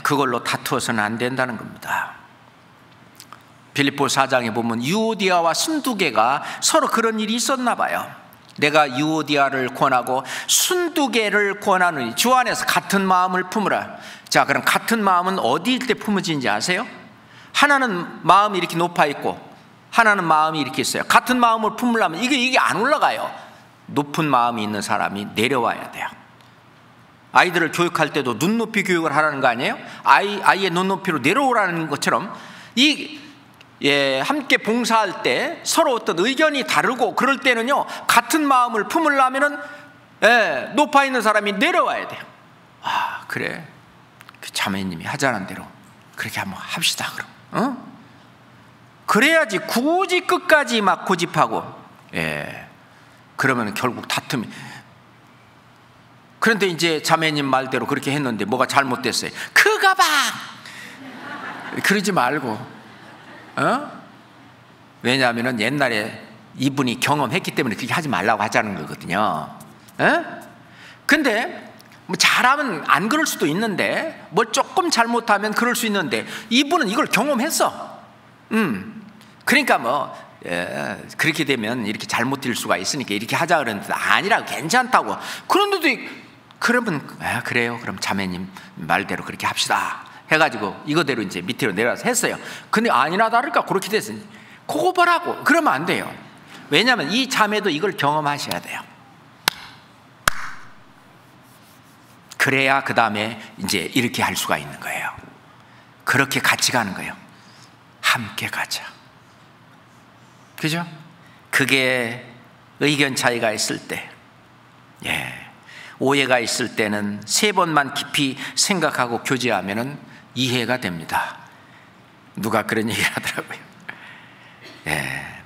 그걸로 다투어서는 안 된다는 겁니다. 빌립보 4장에 보면 유오디아와 순두개가 서로 그런 일이 있었나 봐요. 내가 유오디아를 권하고 순두개를 권하느니 주 안에서 같은 마음을 품으라. 자, 그럼 같은 마음은 어디일 때 품어지는지 아세요? 하나는 마음이 이렇게 높아 있고 하나는 마음이 이렇게 있어요. 같은 마음을 품으려면 이게 안 올라가요. 높은 마음이 있는 사람이 내려와야 돼요. 아이들을 교육할 때도 눈높이 교육을 하라는 거 아니에요? 아이의 눈높이로 내려오라는 것처럼 함께 봉사할 때 서로 어떤 의견이 다르고 그럴 때는요, 같은 마음을 품으려면은 높아 있는 사람이 내려와야 돼요. 그래, 그 자매님이 하자는 대로 그렇게 한번 합시다. 그럼 그래야지 굳이 끝까지 막 고집하고, 그러면 결국 다툼이. 그런데 이제 자매님 말대로 그렇게 했는데 뭐가 잘못됐어요. 그거 봐! 그러지 말고, 왜냐하면 옛날에 이분이 경험했기 때문에 그렇게 하지 말라고 하자는 거거든요. 근데 뭐 잘하면 안 그럴 수도 있는데, 뭐 조금 잘못하면 그럴 수 있는데, 이분은 이걸 경험했어. 그러니까 그렇게 되면 이렇게 잘못 될 수가 있으니까 이렇게 하자 그러는데 아니라고, 괜찮다고. 그런데도 그러면 그래요, 그럼 자매님 말대로 그렇게 합시다 해가지고 이거대로 이제 밑으로 내려와서 했어요. 근데 아니나 다를까 그렇게 됐으니 그거 보라고 그러면 안 돼요. 왜냐하면 이 자매도 이걸 경험하셔야 돼요. 그래야 그 다음에 이제 이렇게 할 수가 있는 거예요. 그렇게 같이 가는 거예요. 함께 가자. 그죠? 그게 의견 차이가 있을 때, 오해가 있을 때는 3번만 깊이 생각하고 교제하면은 이해가 됩니다. 누가 그런 얘기를 하더라고요.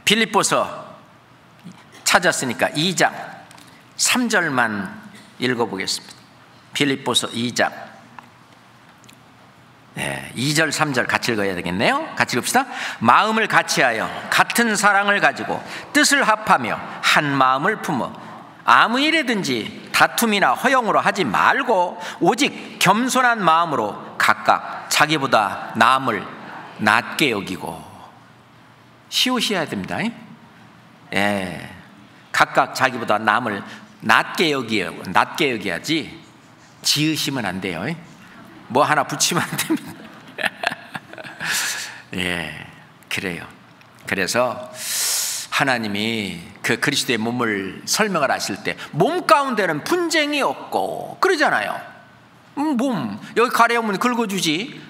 빌립보서 찾았으니까 2장 3절만 읽어보겠습니다. 빌립보서 2장 2절 3절 같이 읽어야 되겠네요. 같이 읽읍시다. 마음을 같이하여 같은 사랑을 가지고 뜻을 합하며 한 마음을 품어 아무 일이든지 다툼이나 허용으로 하지 말고 오직 겸손한 마음으로 각각 자기보다 남을 낮게 여기고. 쉬우셔야 됩니다. 각각 자기보다 남을 낮게 여기야지 지으시면 안 돼요. 뭐 하나 붙이면 안 됩니다. 그래요. 그래서 하나님이 그 그리스도의 몸을 설명을 하실 때 몸 가운데는 분쟁이 없고 그러잖아요. 몸 여기 가려우면 긁어주지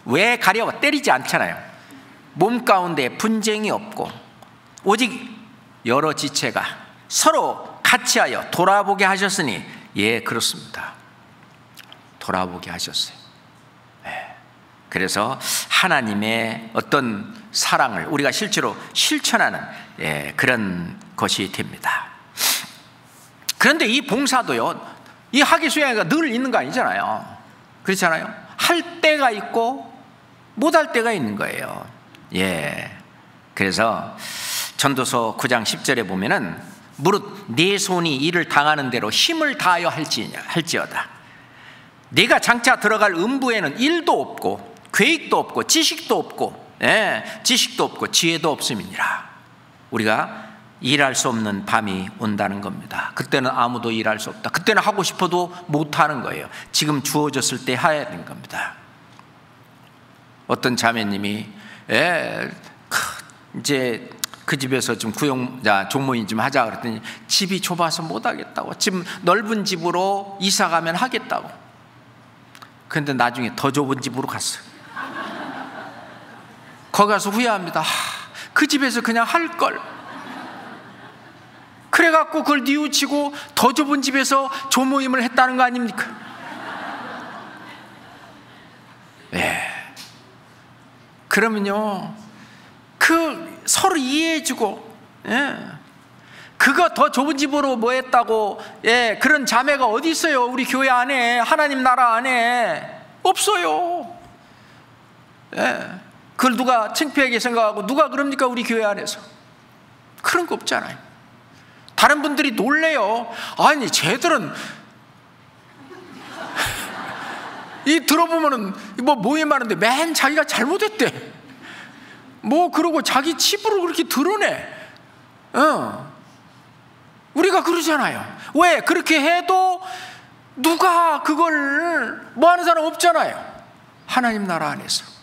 왜 가려워? 때리지 않잖아요. 몸 가운데 분쟁이 없고 오직 여러 지체가 서로 같이하여 돌아보게 하셨으니 그렇습니다. 돌아보게 하셨어요. 그래서 하나님의 어떤 사랑을 우리가 실제로 실천하는 그런 것이 됩니다. 그런데 이 봉사도요, 이 학예 수양회가 늘 있는 거 아니잖아요. 그렇잖아요. 할 때가 있고 못할 때가 있는 거예요. 그래서 전도서 9장 10절에 보면은 무릇 네 손이 일을 당하는 대로 힘을 다하여 할지어다. 네가 장차 들어갈 음부에는 일도 없고 계획도 없고 지식도 없고 지혜도 없음이니라. 우리가 일할 수 없는 밤이 온다는 겁니다. 그때는 아무도 일할 수 없다. 그때는 하고 싶어도 못하는 거예요. 지금 주어졌을 때 해야 되는 겁니다. 어떤 자매님이 이제 그 집에서 좀 종모임 좀 하자 그랬더니 집이 좁아서 못하겠다고, 집 넓은 집으로 이사 가면 하겠다고. 그런데 나중에 더 좁은 집으로 갔어요. 거기 가서 후회합니다. 그 집에서 그냥 할걸. 그래갖고 그걸 뉘우치고 더 좁은 집에서 조모임을 했다는 거 아닙니까? 그러면요, 서로 이해해주고, 그거 더 좁은 집으로 뭐 했다고, 그런 자매가 어디 있어요? 우리 교회 안에, 하나님 나라 안에 없어요. 그걸 누가 창피하게 생각하고 누가 그럽니까? 우리 교회 안에서 그런 거 없잖아요. 다른 분들이 놀래요. 아니 쟤들은 들어보면은 뭐 모임하는데 맨 자기가 잘못했대. 뭐 그러고 자기 치부를 그렇게 드러내. 우리가 그러잖아요. 왜? 그렇게 해도 누가 그걸 뭐 하는 사람 없잖아요. 하나님 나라 안에서.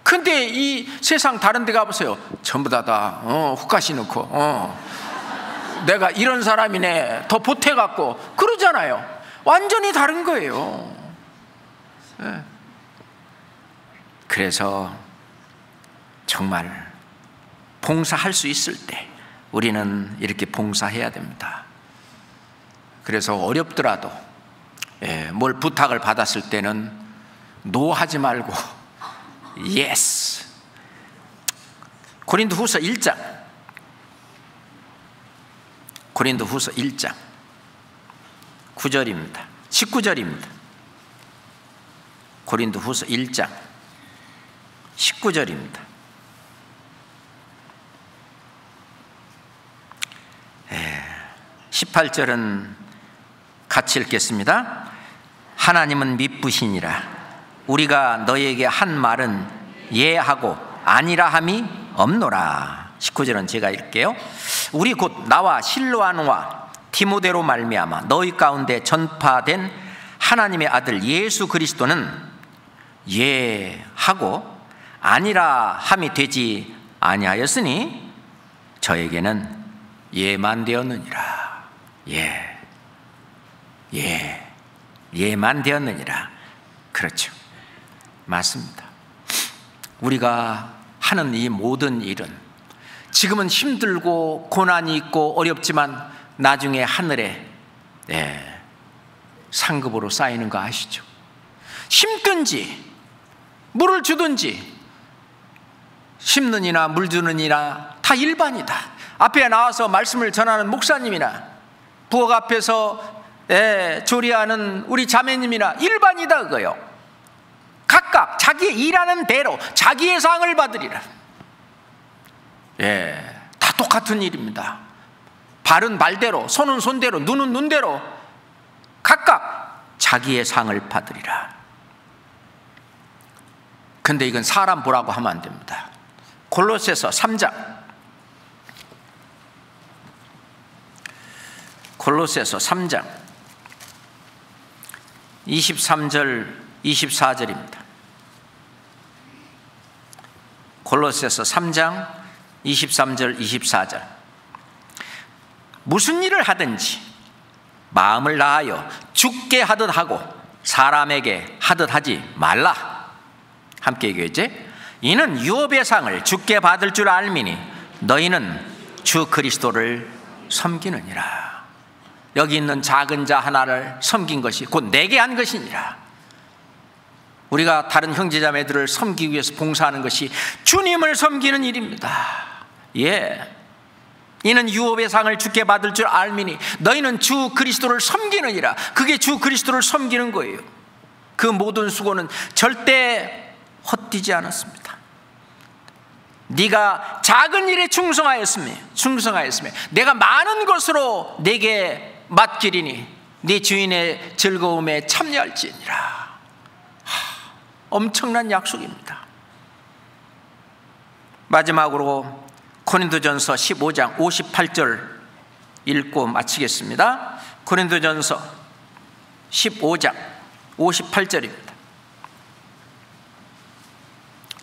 근데 이 세상 다른 데 가보세요. 전부 다 훅가시 넣고 내가 이런 사람이네 더 보태갖고 그러잖아요. 완전히 다른 거예요. 그래서 정말 봉사할 수 있을 때 우리는 이렇게 봉사해야 됩니다. 그래서 어렵더라도 뭘 부탁을 받았을 때는 노 하지 말고 예스. 고린도후서 1장 9절입니다. 19절입니다. 고린도후서 1장 19절입니다. 18절은 같이 읽겠습니다. 하나님은 미쁘시니라. 우리가 너에게 한 말은 예하고 아니라 함이 없노라. 19절은 제가 읽을게요. 우리 곧 나와 실로아노와 디모데로 말미암아 너희 가운데 전파된 하나님의 아들 예수 그리스도는 예하고 아니라 함이 되지 아니하였으니 저에게는 예만 되었느니라. 예만 되었느니라. 그렇죠. 맞습니다. 우리가 하는 이 모든 일은 지금은 힘들고 고난이 있고 어렵지만 나중에 하늘에 상급으로 쌓이는 거 아시죠? 심든지 물을 주든지 심는 이나 물 주는 이나 다 일반이다. 앞에 나와서 말씀을 전하는 목사님이나 부엌 앞에서 조리하는 우리 자매님이나 일반이다 그거요. 각각 자기 일하는 대로 자기의 상을 받으리라. 다 똑같은 일입니다. 발은 발대로, 손은 손대로, 눈은 눈대로 각각 자기의 상을 받으리라. 근데 이건 사람 보라고 하면 안 됩니다. 골로새서 3장 23절 24절입니다. 골로새서 3장 23절 24절. 무슨 일을 하든지 마음을 다하여 주께 하듯 하고 사람에게 하듯 하지 말라. 함께 얘기했지? 이는 유업의 상을 주께 받을 줄 알미니 너희는 주 그리스도를 섬기느니라. 여기 있는 작은 자 하나를 섬긴 것이 곧 내게 한 것이니라. 우리가 다른 형제자매들을 섬기기 위해서 봉사하는 것이 주님을 섬기는 일입니다. 이는 유업의 상을 주께 받을 줄 알미니 너희는 주 그리스도를 섬기느니라. 그게 주 그리스도를 섬기는 거예요. 그 모든 수고는 절대 헛되지 않았습니다. 네가 작은 일에 충성하였으며 내가 많은 것으로 내게 맡기리니 네 주인의 즐거움에 참여할지니라. 엄청난 약속입니다. 마지막으로 고린도전서 15장 58절 읽고 마치겠습니다. 고린도전서 15장 58절입니다.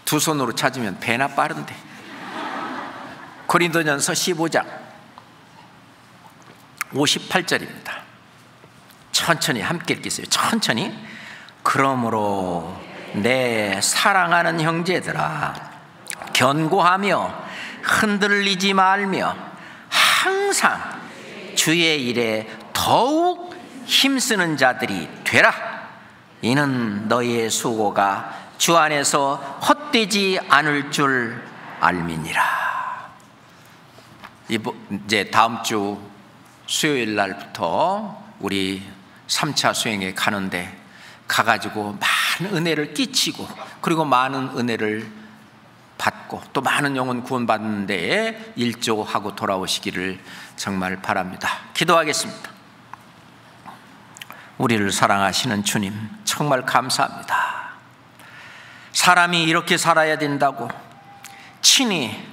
두 손으로 찾으면 배나 빠른데. 고린도전서 15장 58절입니다. 천천히 함께 읽겠어요. 천천히. 그러므로 내 사랑하는 형제들아, 견고하며 흔들리지 말며 항상 주의 일에 더욱 힘쓰는 자들이 되라. 이는 너희의 수고가 주 안에서 헛되지 않을 줄 알미니라. 이제 다음 주 수요일 날부터 우리 3차 수행에 가는데 가가지고 많은 은혜를 끼치고 그리고 많은 은혜를 받고 또 많은 영혼 구원받는 데에 일조하고 돌아오시기를 정말 바랍니다. 기도하겠습니다. 우리를 사랑하시는 주님 정말 감사합니다. 사람이 이렇게 살아야 된다고 친히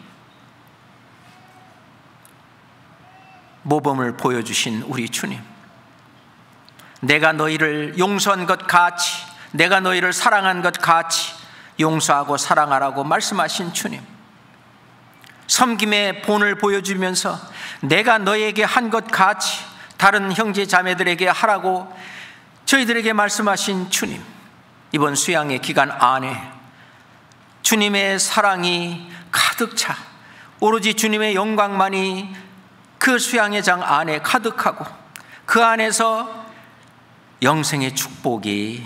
모범을 보여주신 우리 주님, 내가 너희를 용서한 것 같이, 내가 너희를 사랑한 것 같이 용서하고 사랑하라고 말씀하신 주님, 섬김의 본을 보여주면서 내가 너에게 한 것 같이 다른 형제 자매들에게 하라고 저희들에게 말씀하신 주님, 이번 수양의 기간 안에 주님의 사랑이 가득 차 오로지 주님의 영광만이 그 수양의 장 안에 가득하고 그 안에서 영생의 축복이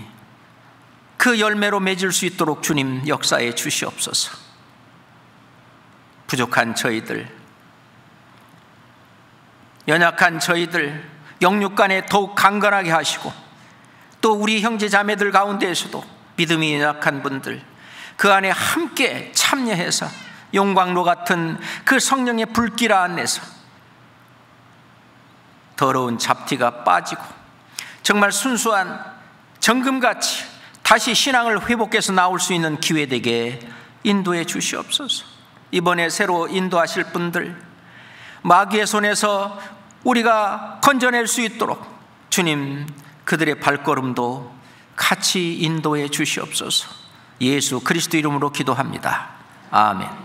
그 열매로 맺을 수 있도록 주님 역사해 주시옵소서. 부족한 저희들, 연약한 저희들 영육간에 더욱 강건하게 하시고 또 우리 형제 자매들 가운데에서도 믿음이 연약한 분들 그 안에 함께 참여해서 용광로 같은 그 성령의 불길 안에서 더러운 잡티가 빠지고 정말 순수한 정금같이 다시 신앙을 회복해서 나올 수 있는 기회 되게 인도해 주시옵소서. 이번에 새로 인도하실 분들 마귀의 손에서 우리가 건져낼 수 있도록 주님 그들의 발걸음도 같이 인도해 주시옵소서. 예수 그리스도 이름으로 기도합니다. 아멘.